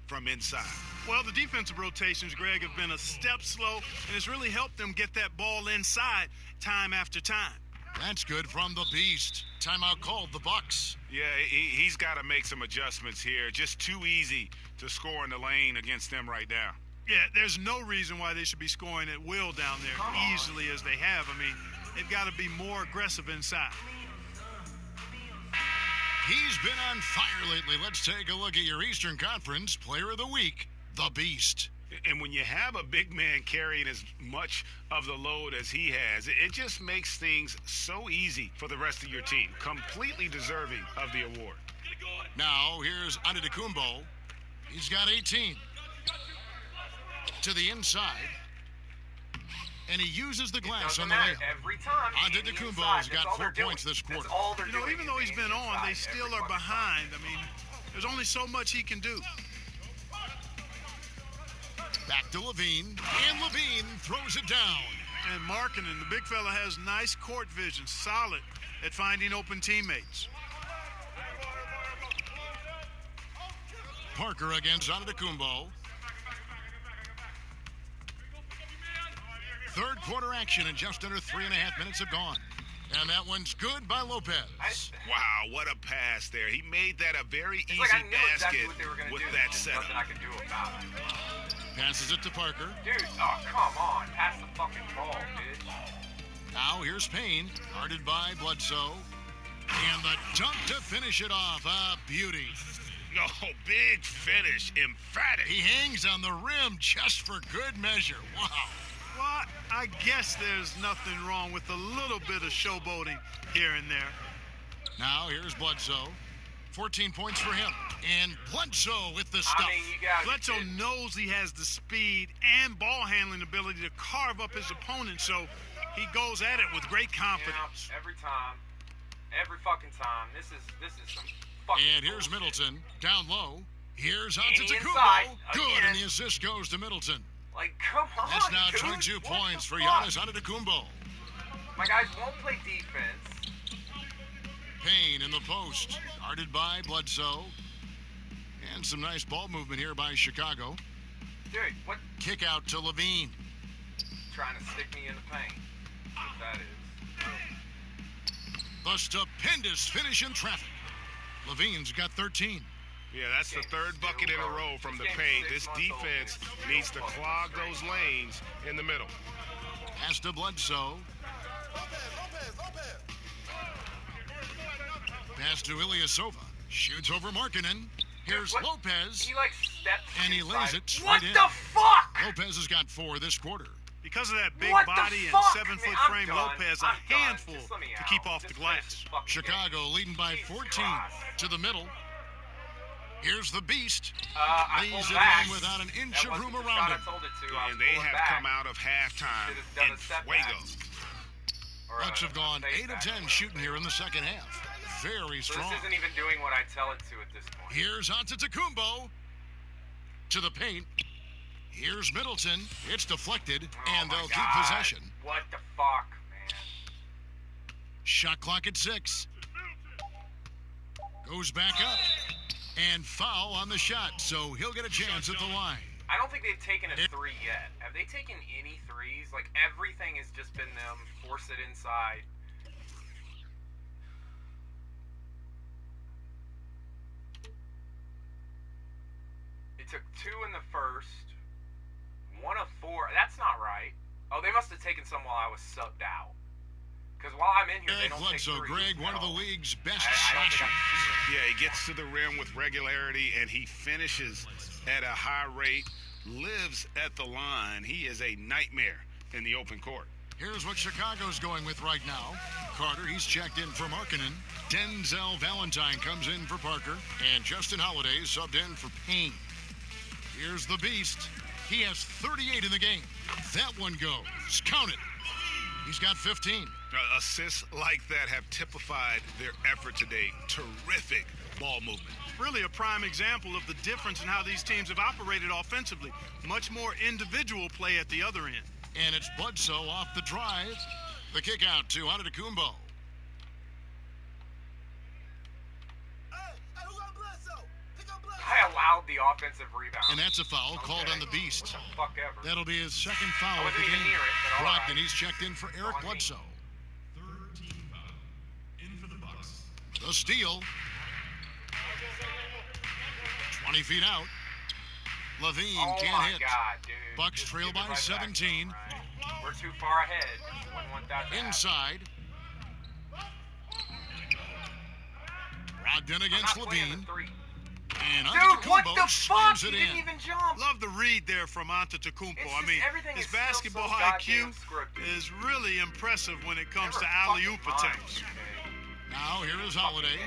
Speaker 2: from inside.
Speaker 3: Well, the defensive rotations, Greg, have been a step slow, and it's really helped them get that ball inside time after time.
Speaker 1: That's good from the Beast. Timeout called, the Bucks.
Speaker 2: Yeah, he's got to make some adjustments here. Just too easy to score in the lane against them right now.
Speaker 3: Yeah, there's no reason why they should be scoring at will down there easily as they have. I mean, they've got to be more aggressive inside.
Speaker 1: He's been on fire lately. Let's take a look at your Eastern Conference Player of the Week, the Beast.
Speaker 2: And when you have a big man carrying as much of the load as he has, it just makes things so easy for the rest of your team. Completely deserving of the award.
Speaker 1: Now, here's Antetokounmpo. He's got 18. To the inside. And he uses the glass on the layup.
Speaker 5: Every time.
Speaker 1: Antetokounmpo's got 4 points this quarter.
Speaker 3: You know, even though he's been on, they still are behind. I mean, there's only so much he can do.
Speaker 1: Back to Levine, and Levine throws it down.
Speaker 3: And Markkanen, the big fella, has nice court vision, solid at finding open teammates.
Speaker 1: Parker against Antetokounmpo. Third quarter action and just under 3.5 minutes have gone. And that one's good by Lopez.
Speaker 2: Wow, what a pass there. He made that a very easy
Speaker 5: I knew
Speaker 2: basket
Speaker 5: exactly what they were gonna
Speaker 2: with
Speaker 5: do.
Speaker 2: that
Speaker 5: There's
Speaker 2: setup.
Speaker 5: nothing I can do about it.
Speaker 1: Passes it to Parker.
Speaker 5: Dude, oh, come on. Pass the fucking ball, bitch.
Speaker 1: Now here's Payne, guarded by Bledsoe. And the dunk to finish it off. A beauty.
Speaker 2: Oh, big finish. Emphatic.
Speaker 1: He hangs on the rim just for good measure. Wow.
Speaker 3: Well, I guess there's nothing wrong with a little bit of showboating here and there.
Speaker 1: Now here's Bledsoe. 14 points for him. And Bledsoe with the stuff.
Speaker 5: I mean, you guys.
Speaker 3: Bledsoe knows he has the speed and ball handling ability to carve up his opponent, so he goes at it with great confidence.
Speaker 5: Yeah, every time. Every fucking time. This is some fucking
Speaker 1: And here's
Speaker 5: bullshit.
Speaker 1: Middleton down low. Here's
Speaker 5: And
Speaker 1: Antetokounmpo.
Speaker 5: inside,
Speaker 1: Good,
Speaker 5: again.
Speaker 1: and the assist goes to Middleton.
Speaker 5: Like, come on,
Speaker 1: That's now
Speaker 5: dude.
Speaker 1: 22
Speaker 5: What
Speaker 1: points
Speaker 5: the
Speaker 1: for
Speaker 5: fuck?
Speaker 1: Giannis Antetokounmpo.
Speaker 5: My guys won't play defense.
Speaker 1: Payne in the post, guarded by Bledsoe. And some nice ball movement here by Chicago.
Speaker 5: Dude, what?
Speaker 1: Kick out to Levine.
Speaker 5: Trying to stick me in the paint. What that is.
Speaker 1: The stupendous finish in traffic. Levine's got 13.
Speaker 2: Yeah, that's the third bucket in a row from the paint. This defense needs to clog those lanes in the middle.
Speaker 1: Pass to Bledsoe. Pass to Ilyasova. Shoots over Markkanen. Here's
Speaker 5: What?
Speaker 1: Lopez.
Speaker 5: He like steps
Speaker 1: And he
Speaker 5: inside.
Speaker 1: lays it straight
Speaker 5: What
Speaker 1: in.
Speaker 5: the fuck?
Speaker 1: Lopez has got 4 this quarter.
Speaker 3: Because of that big
Speaker 5: What the
Speaker 3: body and
Speaker 5: fuck,
Speaker 3: 7-foot
Speaker 5: man? I'm
Speaker 3: frame,
Speaker 5: done.
Speaker 3: Lopez a
Speaker 5: I'm done.
Speaker 3: handful
Speaker 5: Just let me
Speaker 3: to
Speaker 5: out.
Speaker 3: keep off
Speaker 5: Just
Speaker 3: the
Speaker 5: finish
Speaker 3: glass.
Speaker 5: this fucking
Speaker 1: Chicago
Speaker 5: game.
Speaker 1: leading by
Speaker 5: Jesus
Speaker 1: 14
Speaker 5: Christ.
Speaker 1: to the middle. Here's the Beast.
Speaker 5: I
Speaker 1: Lays
Speaker 5: pulled
Speaker 1: it
Speaker 5: back.
Speaker 1: in without an inch
Speaker 5: That
Speaker 1: of
Speaker 5: wasn't
Speaker 1: room
Speaker 5: the
Speaker 1: around
Speaker 5: shot
Speaker 1: him.
Speaker 5: I told it to. I was
Speaker 2: And they
Speaker 5: pulling
Speaker 2: have
Speaker 5: back.
Speaker 2: come out of halftime
Speaker 5: Should've done
Speaker 2: in
Speaker 5: a step
Speaker 2: fuego.
Speaker 5: back. Or
Speaker 1: Bucks have gone
Speaker 5: a
Speaker 1: 8 of 10 shooting here in the second half. Very
Speaker 5: So
Speaker 1: strong.
Speaker 5: this isn't even doing what I tell it to at this point.
Speaker 1: Here's Antetokounmpo to the paint. Here's Middleton. It's deflected, and
Speaker 5: Oh my
Speaker 1: they'll keep
Speaker 5: God.
Speaker 1: possession.
Speaker 5: What the fuck, man?
Speaker 1: Shot clock at 6. Goes back up. And foul on the shot, so he'll get a chance at the line.
Speaker 5: I don't think they've taken a three yet. Have they taken any threes? Like, everything has just been them force it inside. They took 2 in the first. 1 of 4. That's not right. Oh, they must have taken some while I was subbed out. Because while I'm in here, they
Speaker 1: Greg
Speaker 5: don't take
Speaker 1: Bledsoe,
Speaker 5: threes
Speaker 1: Greg, one
Speaker 5: at
Speaker 1: of the
Speaker 5: all.
Speaker 1: league's best
Speaker 5: I don't think
Speaker 1: slashers.
Speaker 5: I've seen it.
Speaker 2: Yeah, he gets to the rim with regularity, and he finishes at a high rate, lives at the line. He is a nightmare in the open court.
Speaker 1: Here's what Chicago's going with right now. Carter, he's checked in for Markkanen. Denzel Valentine comes in for Parker. And Justin Holiday subbed in for Payne. Here's the Beast. He has 38 in the game. That one goes. Count it. He's got 15.
Speaker 2: Assists like that have typified their effort today. Terrific ball movement.
Speaker 3: Really a prime example of the difference in how these teams have operated offensively. Much more individual play at the other end.
Speaker 1: And it's Bledsoe off the drive. The kick out to Antetokounmpo.
Speaker 5: I allowed the offensive rebound.
Speaker 1: And that's a foul called on the Beast.
Speaker 5: What the fuck ever.
Speaker 1: That'll be his second
Speaker 5: I
Speaker 1: foul of
Speaker 5: wasn't
Speaker 1: the
Speaker 5: even
Speaker 1: game.
Speaker 5: near it, but all right.
Speaker 1: Brogdon, he's checked in for Eric
Speaker 5: on me.
Speaker 1: Bledsoe. The steal. 20 feet out. Levine
Speaker 5: Oh
Speaker 1: can't
Speaker 5: my
Speaker 1: hit.
Speaker 5: God, dude.
Speaker 1: Bucks
Speaker 5: Just
Speaker 1: trail
Speaker 5: give it
Speaker 1: by
Speaker 5: right back.
Speaker 1: 17.
Speaker 5: Right. We're too far ahead. Wouldn't want that to happen.
Speaker 1: Inside. Brogdon
Speaker 5: I'm
Speaker 1: against
Speaker 5: not playing
Speaker 1: Levine.
Speaker 5: the three.
Speaker 1: And
Speaker 5: Dude, what
Speaker 1: Antetokounmpo
Speaker 5: the fuck?
Speaker 1: slams
Speaker 5: He
Speaker 1: it
Speaker 5: didn't
Speaker 1: in.
Speaker 5: even jump.
Speaker 3: Love the read there from Antetokounmpo.
Speaker 5: It's
Speaker 3: I
Speaker 5: just
Speaker 3: mean,
Speaker 5: everything
Speaker 3: his
Speaker 5: is still
Speaker 3: basketball
Speaker 5: so
Speaker 3: IQ
Speaker 5: goddamn scripted.
Speaker 3: is really impressive when it comes
Speaker 5: Never
Speaker 3: to
Speaker 5: fucking
Speaker 3: alley-oop
Speaker 5: mind,
Speaker 3: attempts.
Speaker 5: okay?
Speaker 1: Now here is Holiday.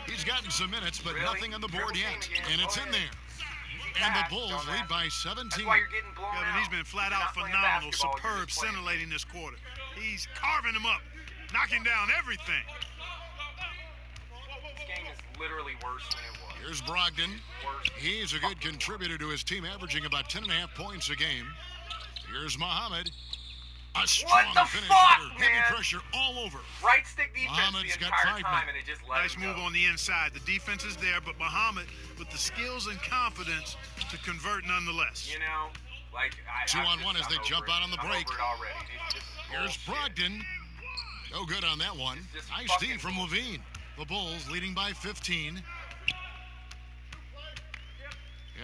Speaker 1: He's gotten some minutes, but
Speaker 5: Really?
Speaker 1: nothing on the board
Speaker 5: Triple
Speaker 1: yet.
Speaker 5: team again.
Speaker 1: And it's
Speaker 5: Go
Speaker 1: in
Speaker 5: ahead.
Speaker 1: there. And the
Speaker 5: Pass,
Speaker 1: Bulls
Speaker 5: don't
Speaker 1: lead
Speaker 5: ask.
Speaker 1: by 17.
Speaker 5: That's why you're getting blown
Speaker 3: Kevin,
Speaker 5: out.
Speaker 3: he's been flat
Speaker 5: You're
Speaker 3: out
Speaker 5: not playing
Speaker 3: phenomenal,
Speaker 5: basketball, you're
Speaker 3: superb,
Speaker 5: just playing.
Speaker 3: scintillating this quarter. He's carving them up, knocking down everything.
Speaker 5: This game is literally worse than it was.
Speaker 1: Here's Brogdon.
Speaker 5: Worse.
Speaker 1: He's a good contributor to his team, averaging about 10.5 points a game. Here's Muhammad. A strong
Speaker 5: the
Speaker 1: finish
Speaker 5: fuck,
Speaker 1: under heavy
Speaker 5: man?
Speaker 1: pressure all over.
Speaker 5: Right stick defense
Speaker 1: Muhammad's
Speaker 5: the
Speaker 1: got
Speaker 5: entire
Speaker 1: 5
Speaker 5: time,
Speaker 1: men.
Speaker 5: and it just let
Speaker 3: Nice
Speaker 5: him
Speaker 3: move
Speaker 5: go.
Speaker 3: on the inside. The defense is there, but Muhammad with the skills and confidence to convert nonetheless.
Speaker 5: You know,
Speaker 1: 2-on-1 as they jump out on the break. Here's Brogdon. No good on that one. Nice D from Levine. The Bulls leading by 15.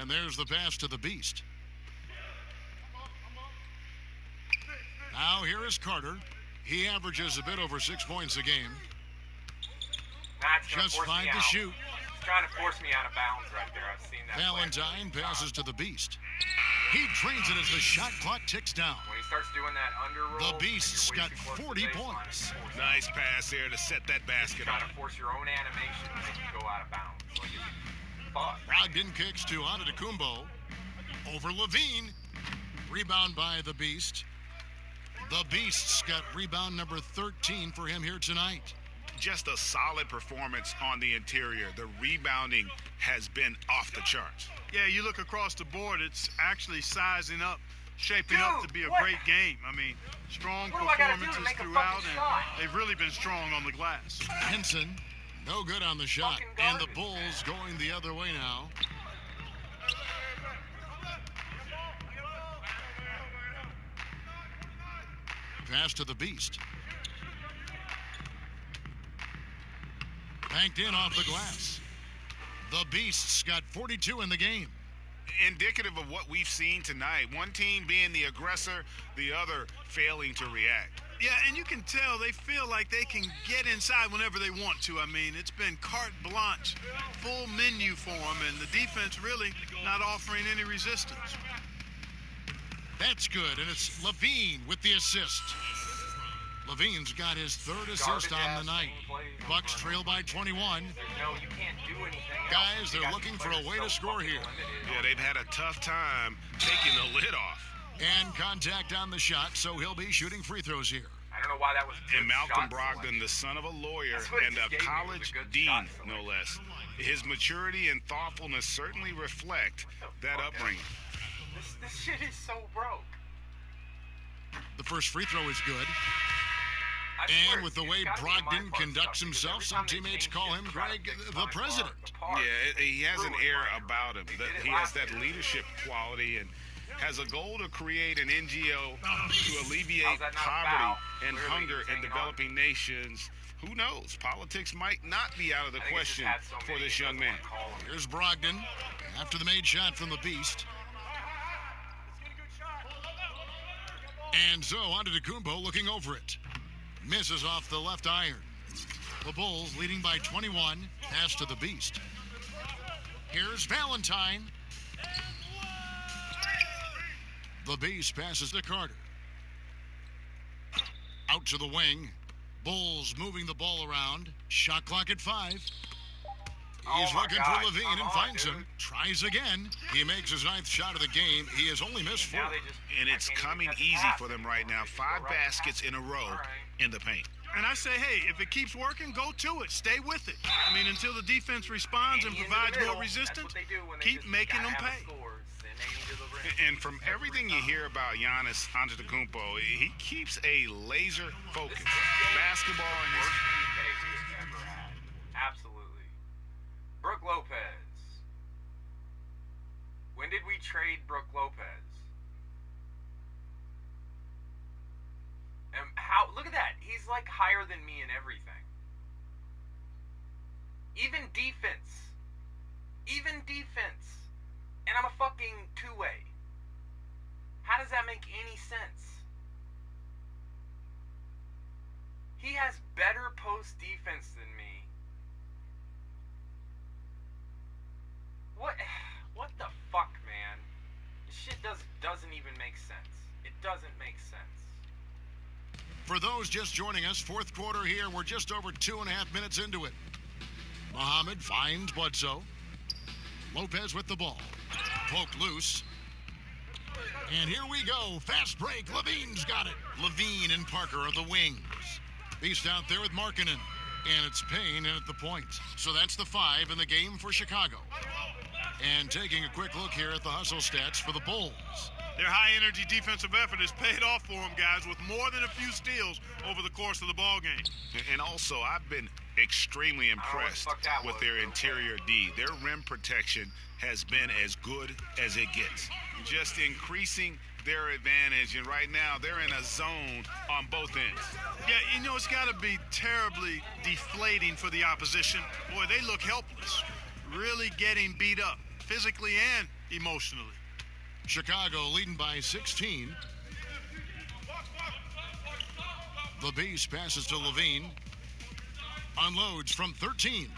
Speaker 1: And there's the pass to the Beast. Now here is Carter. He averages a bit over 6 points a game. Just 5 to shoot.
Speaker 5: He's trying to force me out of bounds right there. I've seen that.
Speaker 1: Valentine passes to the Beast. He trains it as the shot clock ticks down.
Speaker 5: When he starts doing that under roll,
Speaker 1: the Beast's got 40 points.
Speaker 2: Nice pass there to set that basket
Speaker 5: up.
Speaker 2: up.
Speaker 5: Trying to force your own animation to make you go out of bounds. Like it's fuck.
Speaker 1: Brogdon kicks to Antetokounmpo. Over Levine. Rebound by the Beast. The Beast's got rebound number 13 for him here tonight.
Speaker 2: Just a solid performance on the interior. The rebounding has been off the charts.
Speaker 3: Yeah, you look across the board, it's actually sizing up, shaping up to be a great game. I mean, strong performances throughout, and they've really been strong on the glass.
Speaker 1: Henson, no good on the shot, and the Bulls going the other way now. Pass to the Beast. Banked in off the glass. The Beast's got 42 in the game.
Speaker 2: Indicative of what we've seen tonight. One team being the aggressor, the other failing to react.
Speaker 3: Yeah, and you can tell they feel like they can get inside whenever they want to. I mean, it's been carte blanche, full menu for them, and the defense really not offering any resistance.
Speaker 1: That's good, and it's Levine with the assist. Levine's got his third assist on the night. Bucks trail by 21.
Speaker 5: No, you can't do anything.
Speaker 1: Guys, they're looking for a way to score here.
Speaker 2: Yeah, they've had a tough time taking the lid off.
Speaker 1: And contact on the shot, so he'll be shooting free throws here.
Speaker 5: I don't know why that was.
Speaker 2: And Malcolm Brogdon, the son of a lawyer and a college dean, no less. His maturity and thoughtfulness certainly reflect that upbringing.
Speaker 5: This shit is so broke.
Speaker 1: The first free throw is good. And with the way Brogdon conducts himself, some teammates call him, Greg, the president.
Speaker 2: Yeah, he has an air about him. He has that leadership quality and has a goal to create an NGO to alleviate poverty and hunger in developing nations. Who knows? Politics might not be out of the question for this young man.
Speaker 1: Here's Brogdon after the made shot from the Beast. And so Antetokounmpo looking over it. Misses off the left iron. The Bulls leading by 21. Pass to the Beast. Here's Valentine. The Beast passes to Carter. Out to the wing. Bulls moving the ball around. Shot clock at 5. He's looking for Levine and finds him. Tries again. He makes his 9th shot of the game. He has only missed 4.
Speaker 2: And it's coming easy for them right now. 5 baskets in a row in the paint.
Speaker 3: And I say, hey, if it keeps working, go to it. Stay with it. I mean, until the defense responds and provides more resistance, keep making them pay.
Speaker 2: And from everything you hear about Giannis Antetokounmpo, he keeps a laser focus. Basketball in his...
Speaker 5: Absolutely. Brook Lopez. When did we trade Brook Lopez? And how? Look at that. He's like higher than me in everything. Even defense. Even defense. And I'm a fucking two-way. How does that make any sense? He has better post defense than me. What the fuck, man? This shit doesn't even make sense. It doesn't make sense.
Speaker 1: For those just joining us, fourth quarter here. We're just over 2.5 minutes into it. Muhammad finds Bledsoe. Lopez with the ball. Poked loose. And here we go. Fast break. Levine's got it. Levine and Parker are the wings. Beast out there with Markkanen. And it's Payne in at the point. So that's the 5 in the game for Chicago. And taking a quick look here at the hustle stats for the Bulls.
Speaker 3: Their high-energy defensive effort has paid off for them, guys, with more than a few steals over the course of the ball game.
Speaker 2: And also, I've been extremely impressed with their interior D. Their rim protection has been as good as it gets. Just increasing their advantage, and right now they're in a zone on both ends.
Speaker 3: Yeah, you know, it's got to be terribly deflating for the opposition. Boy, they look helpless, really getting beat up, physically and emotionally.
Speaker 1: Chicago leading by 16. The Beast passes to Levine. Unloads from 13.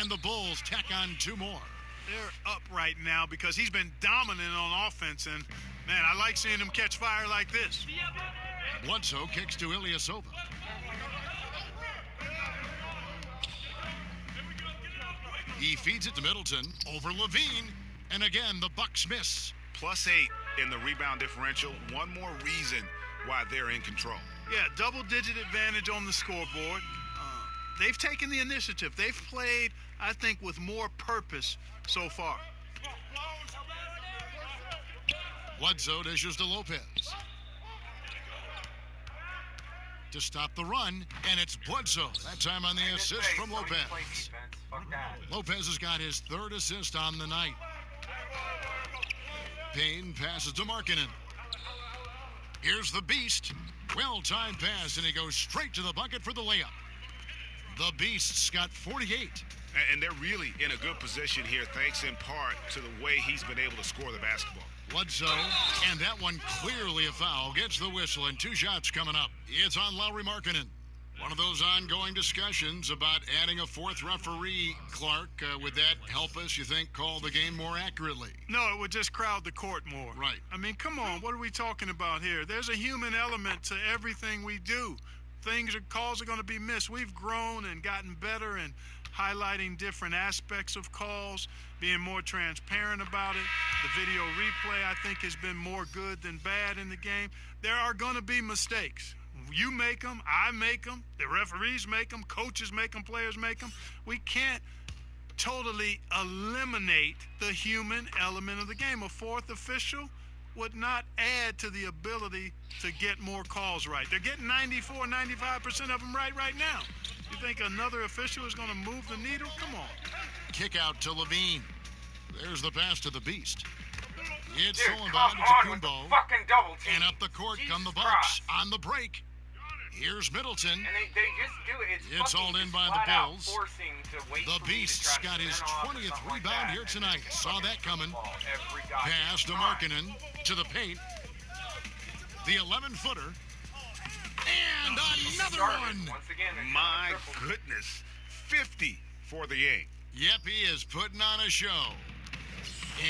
Speaker 1: And the Bulls tack on 2 more.
Speaker 3: They're up right now because he's been dominant on offense. And, man, I like seeing him catch fire like this.
Speaker 1: Bledsoe kicks to Ilyasova. He feeds it to Middleton. Over Levine. And again, the Bucks miss.
Speaker 2: +8 in the rebound differential. One more reason why they're in control.
Speaker 3: Yeah, double-digit advantage on the scoreboard. They've taken the initiative. They've played, I think, with more purpose so far.
Speaker 1: Bledsoe dishes to Lopez. To stop the run, and it's Bledsoe. That time on the assist from Lopez. Lopez has got his 3rd assist on the night. Payne passes to Markkanen. Here's the Beast. Well-timed pass, and he goes straight to the bucket for the layup. The Beast's got 48.
Speaker 2: And they're really in a good position here, thanks in part to the way he's been able to score the basketball.
Speaker 1: Bledsoe, and that one clearly a foul, gets the whistle, and 2 shots coming up. It's on Lauri Markkanen. One of those ongoing discussions about adding a 4th referee, Clark. Would that help us, you think, call the game more accurately?
Speaker 3: No, it would just crowd the court more.
Speaker 1: Right.
Speaker 3: I mean, come on, what are we talking about here? There's a human element to everything we do. Calls are going to be missed. We've grown and gotten better in highlighting different aspects of calls, being more transparent about it. The video replay, I think, has been more good than bad in the game. There are going to be mistakes. You make them, I make them, the referees make them, coaches make them, players make them. We can't totally eliminate the human element of the game. A 4th official would not add to the ability to get more calls right. They're getting 94, 95% of them right now. You think another official is going to move the needle? Come on.
Speaker 1: Kick out to Levine. There's the pass to the Beast. It's
Speaker 5: Dude,
Speaker 1: Sullivan
Speaker 5: come
Speaker 1: to
Speaker 5: on with the
Speaker 1: Kumbo.
Speaker 5: fucking double team.
Speaker 1: And up the court
Speaker 5: Jesus
Speaker 1: come the Bucks
Speaker 5: Christ.
Speaker 1: on the break. Here's Middleton.
Speaker 5: And they just do it.
Speaker 1: It's
Speaker 5: fucking
Speaker 1: hauled in
Speaker 5: just
Speaker 1: by the
Speaker 5: flat out
Speaker 1: Bulls.
Speaker 5: forcing to wait
Speaker 1: The
Speaker 5: for me to
Speaker 1: Beast's
Speaker 5: try to
Speaker 1: got his
Speaker 5: spin off or
Speaker 1: 20th
Speaker 5: something like
Speaker 1: rebound
Speaker 5: that,
Speaker 1: here
Speaker 5: and
Speaker 1: tonight.
Speaker 5: just
Speaker 1: Saw
Speaker 5: fucking
Speaker 1: that coming.
Speaker 5: ball every goddamn
Speaker 1: Pass to
Speaker 5: time.
Speaker 1: Markkanen to the paint. The 11-footer. And another one.
Speaker 5: Once again, they're
Speaker 2: My
Speaker 5: triple.
Speaker 2: goodness. 50 for the game.
Speaker 1: Yep, he is putting on a show.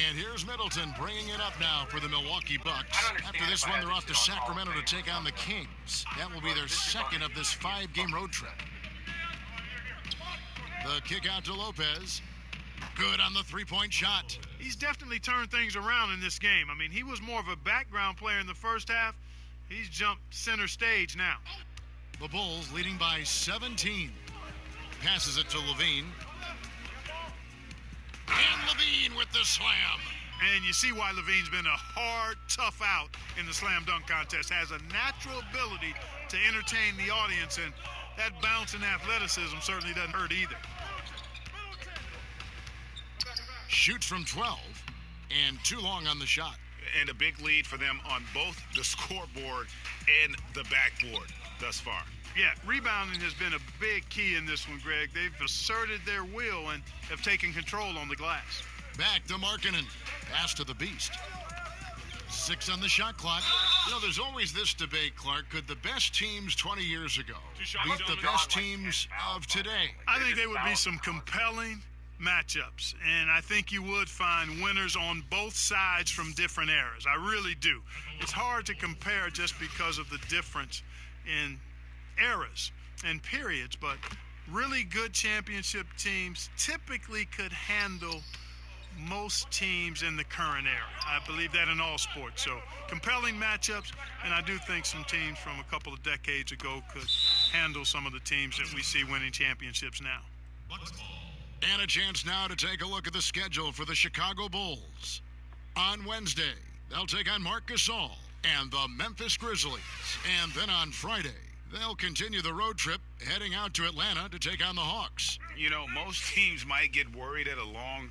Speaker 1: And here's Middleton bringing it up now for the Milwaukee Bucks. After this one, they're off to Sacramento to take on the Kings. That will be their 2nd of this 5-game road trip. The kick out to Lopez. Good on the 3-point shot.
Speaker 3: He's definitely turned things around in this game. I mean, he was more of a background player in the first half. He's jumped center stage now.
Speaker 1: The Bulls leading by 17. Passes it to Levine. And Levine with the slam.
Speaker 3: And you see why Levine's been a hard, tough out in the slam dunk contest. Has a natural ability to entertain the audience, and that bounce and athleticism certainly doesn't hurt either.
Speaker 1: Shoots from 12, and too long on the shot.
Speaker 2: And a big lead for them on both the scoreboard and the backboard thus far.
Speaker 3: Yeah, rebounding has been a big key in this one, Greg. They've asserted their will and have taken control on the glass.
Speaker 1: Back to Markkanen. Pass to the Beast. 6 on the shot clock. You know, there's always this debate, Clark. Could the best teams 20 years ago beat the best teams of today?
Speaker 3: I think there would be some compelling matchups, and I think you would find winners on both sides from different eras. I really do. It's hard to compare just because of the difference in eras and periods, but really good championship teams typically could handle most teams in the current era. I believe that in all sports. So compelling matchups, and I do think some teams from a couple of decades ago could handle some of the teams that we see winning championships now.
Speaker 1: And a chance now to take a look at the schedule for the Chicago Bulls. On Wednesday, they'll take on Marc Gasol and the Memphis Grizzlies. And then on Friday, they'll continue the road trip heading out to Atlanta to take on the Hawks.
Speaker 2: You know, most teams might get worried at a long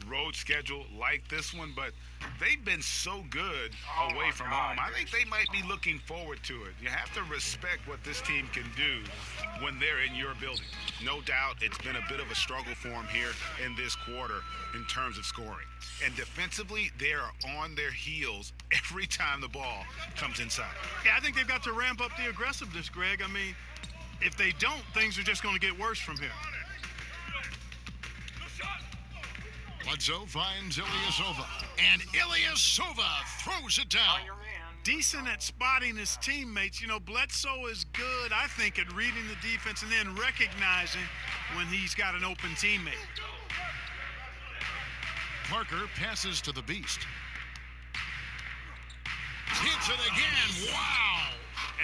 Speaker 2: road schedule like this one, but they've been so good away from home. I think they might be looking forward to it. You have to respect what this team can do when they're in your building. No doubt it's been a bit of a struggle for them here in this quarter in terms of scoring. And defensively, they are on their heels every time the ball comes inside.
Speaker 3: Yeah, I think they've got to ramp up the aggressiveness, Greg. I mean, if they don't, things are just going to get worse from here.
Speaker 1: Bledsoe finds Ilyasova, and Ilyasova throws it down.
Speaker 3: Decent at spotting his teammates. You know, Bledsoe is good, I think, at reading the defense and then recognizing when he's got an open teammate.
Speaker 1: Parker passes to the Beast. Hits it again. Wow.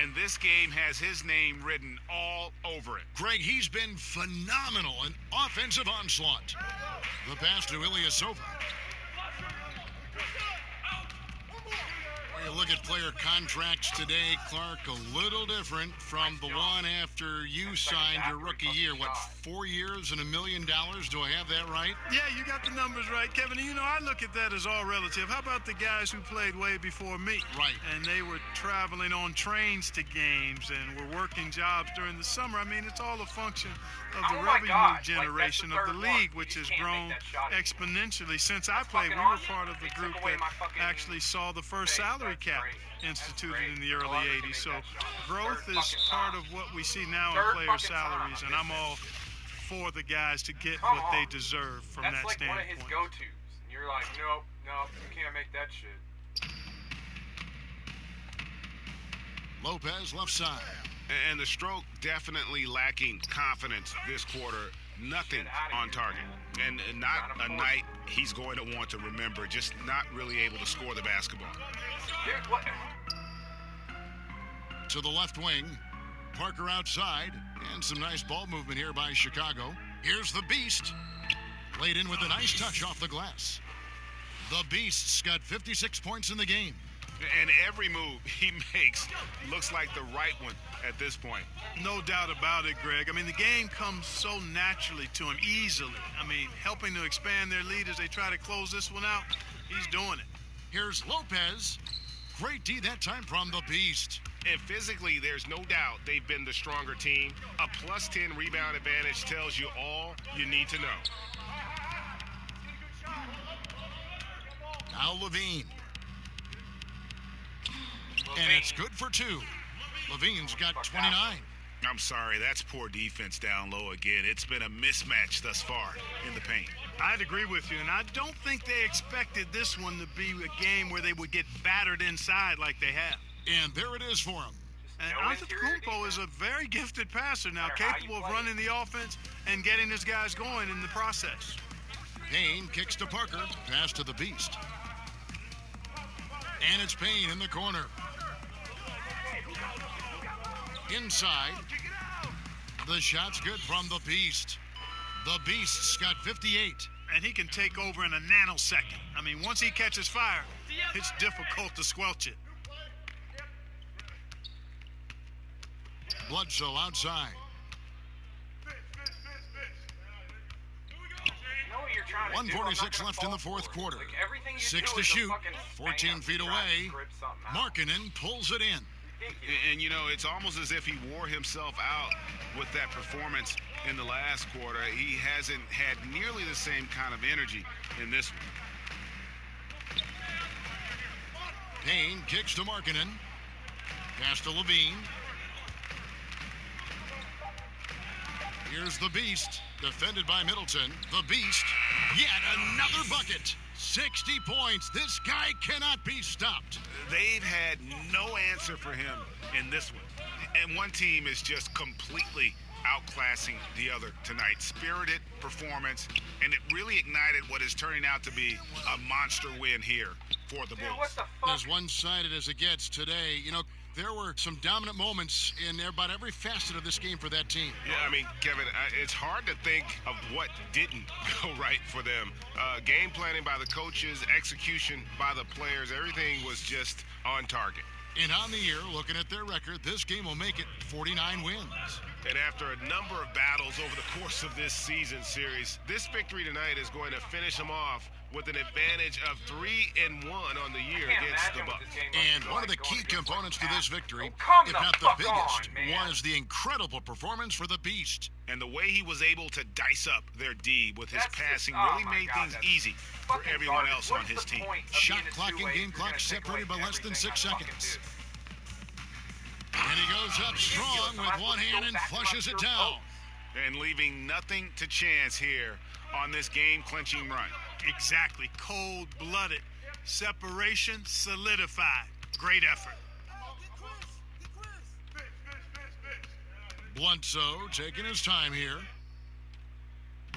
Speaker 2: And this game has his name written all over it.
Speaker 1: Greg, he's been phenomenal in offensive onslaught. The pass to Ilyasova. When you look at player contracts today, Clark, a little different from the one after you signed your rookie year. What, 4 years and $1 million? Do I have that right?
Speaker 3: Yeah, you got the numbers right, Kevin. You know, I look at that as all relative. How about the guys who played way before me?
Speaker 1: Right.
Speaker 3: And they were traveling on trains to games and were working jobs during the summer. I mean, it's all a function of the revenue generation of the league, which has grown exponentially. Since I played, we were part of the group that actually saw the first salary cap instituted in the early 80s. So growth is part of what we see now in player salaries, and I'm all for the guys to get what they deserve from that standpoint.
Speaker 5: That's like one of his go-tos. And you're like, nope, you can't make that shit.
Speaker 1: Lopez left side.
Speaker 2: And the stroke definitely lacking confidence this quarter. Nothing on target. And not a night he's going to want to remember. Just not really able to score the basketball.
Speaker 5: Dude, what?
Speaker 1: To the left wing. Parker outside. And some nice ball movement here by Chicago. Here's the Beast. Laid in with a nice touch off the glass. The Beast's got 56 points in the game.
Speaker 2: And every move he makes looks like the right one at this point.
Speaker 3: No doubt about it, Greg. I mean, the game comes so naturally to him, easily. I mean, helping to expand their lead as they try to close this one out, he's doing it.
Speaker 1: Here's Lopez. Great D that time from the Beast.
Speaker 2: And physically, there's no doubt they've been the stronger team. A plus 10 rebound advantage tells you all you need to know.
Speaker 1: Now Levine. And it's good for two. Levine's got 29.
Speaker 2: I'm sorry, that's poor defense down low again. It's been a mismatch thus far in the paint.
Speaker 3: I'd agree with you, and I don't think they expected this one to be a game where they would get battered inside like they have.
Speaker 1: And there it is for him.
Speaker 3: And Antetokounmpo is a very gifted passer now, capable of running the offense and getting his guys going in the process.
Speaker 1: Payne kicks to Parker, pass to the Beast. And it's Payne in the corner. Inside. The shot's good from the Beast. The Beast's got 58.
Speaker 3: And he can take over in a nanosecond. I mean, once he catches fire, it's difficult to squelch it.
Speaker 1: Bledsoe outside.
Speaker 5: You know what you're trying to
Speaker 1: 146 left in the fourth quarter. 6 to shoot. 14 feet away. Markkanen pulls it in.
Speaker 2: And, you know, it's almost as if he wore himself out with that performance in the last quarter. He hasn't had nearly the same kind of energy in this one.
Speaker 1: Payne kicks to Markkanen. Pass to Levine. Here's the Beast, defended by Middleton. The Beast, yet another bucket. 60 points. This guy cannot be stopped.
Speaker 2: They've had no answer for him in this one. And one team is just completely outclassing the other tonight. Spirited performance, and it really ignited what is turning out to be a monster win here for the Bulls.
Speaker 1: As one-sided as it gets today, you know, there were some dominant moments in about every facet of this game for that team.
Speaker 9: Yeah, I mean, Kevin, it's hard to think of what didn't go right for them. Game planning by the coaches, execution by the players, everything was just on target.
Speaker 1: And on the year, looking at their record, this game will make it 49 wins.
Speaker 9: And after a number of battles over the course of this season series, this victory tonight is going to finish them off with an advantage of 3-1 on the year against the Bucks.
Speaker 1: And one of the key components to this victory, if not the biggest, was the incredible performance for the Beast.
Speaker 2: And the way he was able to dice up their D with his passing really made things easy for everyone else on his team.
Speaker 1: Shot clock and game clock separated by less than 6 seconds. And he goes up strong with one hand and flushes it down.
Speaker 2: And leaving nothing to chance here on this game-clinching run.
Speaker 3: Exactly. Cold-blooded. Separation solidified. Great effort.
Speaker 1: Bledsoe taking his time here.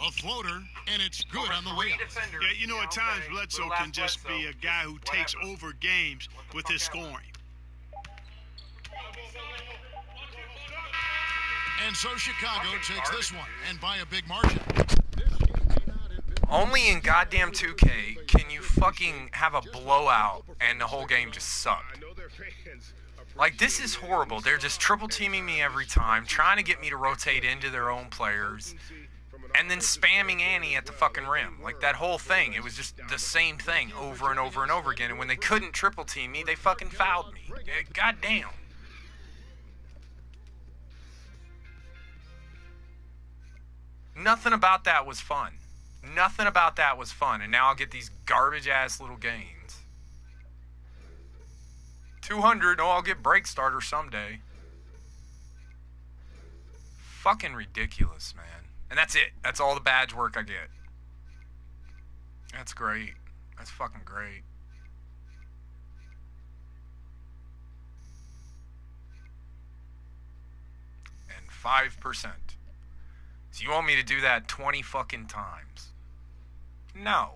Speaker 1: A floater, and it's good on the way up.
Speaker 3: Yeah, you know, at times Bledsoe can just be a guy who takes over games with his scoring.
Speaker 1: And so Chicago takes this one, and by a big margin.
Speaker 5: Only in goddamn 2K can you fucking have a blowout and the whole game just sucked. Like, this is horrible. They're just triple teaming me every time, trying to get me to rotate into their own players, and then spamming Annie at the fucking rim. Like, that whole thing, it was just the same thing over and over and over again. And when they couldn't triple team me, they fucking fouled me. Goddamn. Nothing about that was fun. Nothing about that was fun. And now I'll get these garbage-ass little gains. 200, I'll get break starter someday. Fucking ridiculous, man. And that's it. That's all the badge work I get. That's great. That's fucking great. And 5%. So you want me to do that 20 fucking times? No.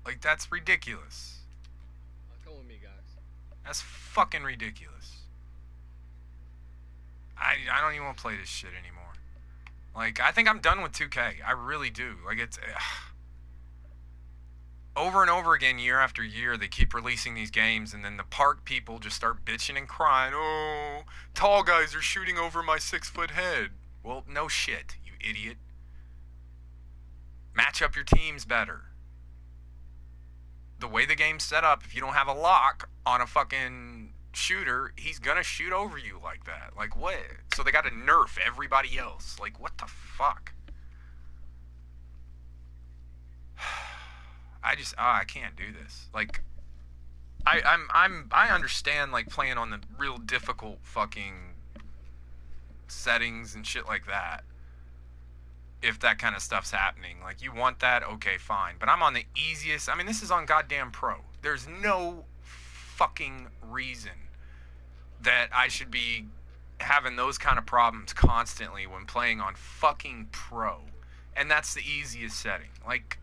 Speaker 5: Like, that's ridiculous.
Speaker 10: Come with me, guys.
Speaker 5: That's fucking ridiculous. I don't even want to play this shit anymore. Like, I think I'm done with 2K. I really do. Like, it's... over and over again, year after year, they keep releasing these games, and then the park people just start bitching and crying, oh, tall guys are shooting over my 6-foot head. Well, no shit, you idiot. Match up your teams better. The way the game's set up, if you don't have a lock on a fucking shooter, he's gonna shoot over you like that. Like, what? So they gotta nerf everybody else. Like, what the fuck? I can't do this. Like, I understand, like, playing on the real difficult fucking settings and shit like that. If that kind of stuff's happening. Like, you want that? Okay, fine. But I'm on the easiest. I mean, this is on goddamn Pro. There's no fucking reason that I should be having those kind of problems constantly when playing on fucking Pro. And that's the easiest setting. Like,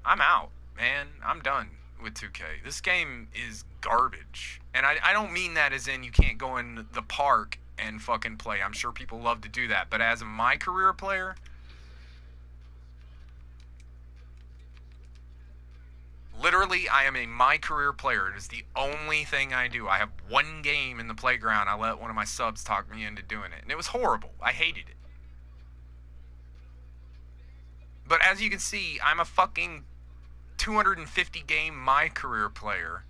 Speaker 5: I'm out, man. I'm done with 2K. This game is garbage. And I don't mean that as in you can't go in the park and fucking play. I'm sure people love to do that. But as a MyCareer player, literally, I am a MyCareer player. It is the only thing I do. I have one game in the playground. I let one of my subs talk me into doing it. And it was horrible. I hated it. But as you can see, I'm a fucking 250 game MyCareer player.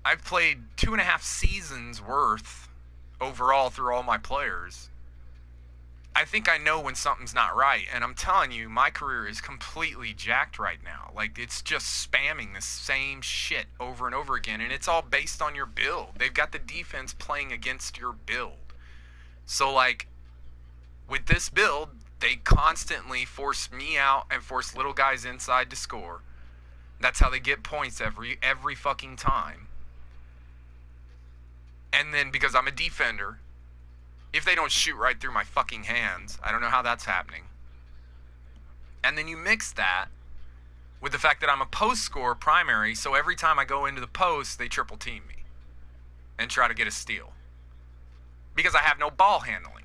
Speaker 5: I've played 2.5 seasons worth overall through all my players. I think I know when something's not right, and I'm telling you, MyCareer is completely jacked right now. Like, it's just spamming the same shit over and over again, and it's all based on your build. They've got the defense playing against your build. So, like, with this build, they constantly force me out and force little guys inside to score. That's how they get points every fucking time. And then, because I'm a defender, if they don't shoot right through my fucking hands, I don't know how that's happening. And then you mix that with the fact that I'm a post scorer primary, so every time I go into the post, they triple team me and try to get a steal because I have no ball handling.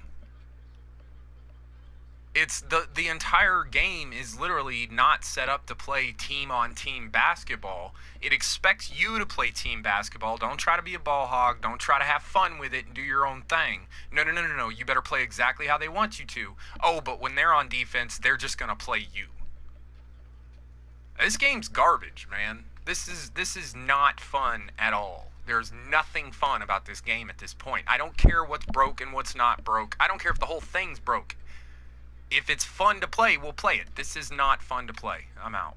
Speaker 5: It's the entire game is literally not set up to play team-on-team basketball. It expects you to play team basketball. Don't try to be a ball hog. Don't try to have fun with it and do your own thing. No. You better play exactly how they want you to. Oh, but when they're on defense, they're just going to play you. This game's garbage, man. This is not fun at all. There's nothing fun about this game at this point. I don't care what's broke and what's not broke. I don't care if the whole thing's broke. If it's fun to play, we'll play it. This is not fun to play. I'm out.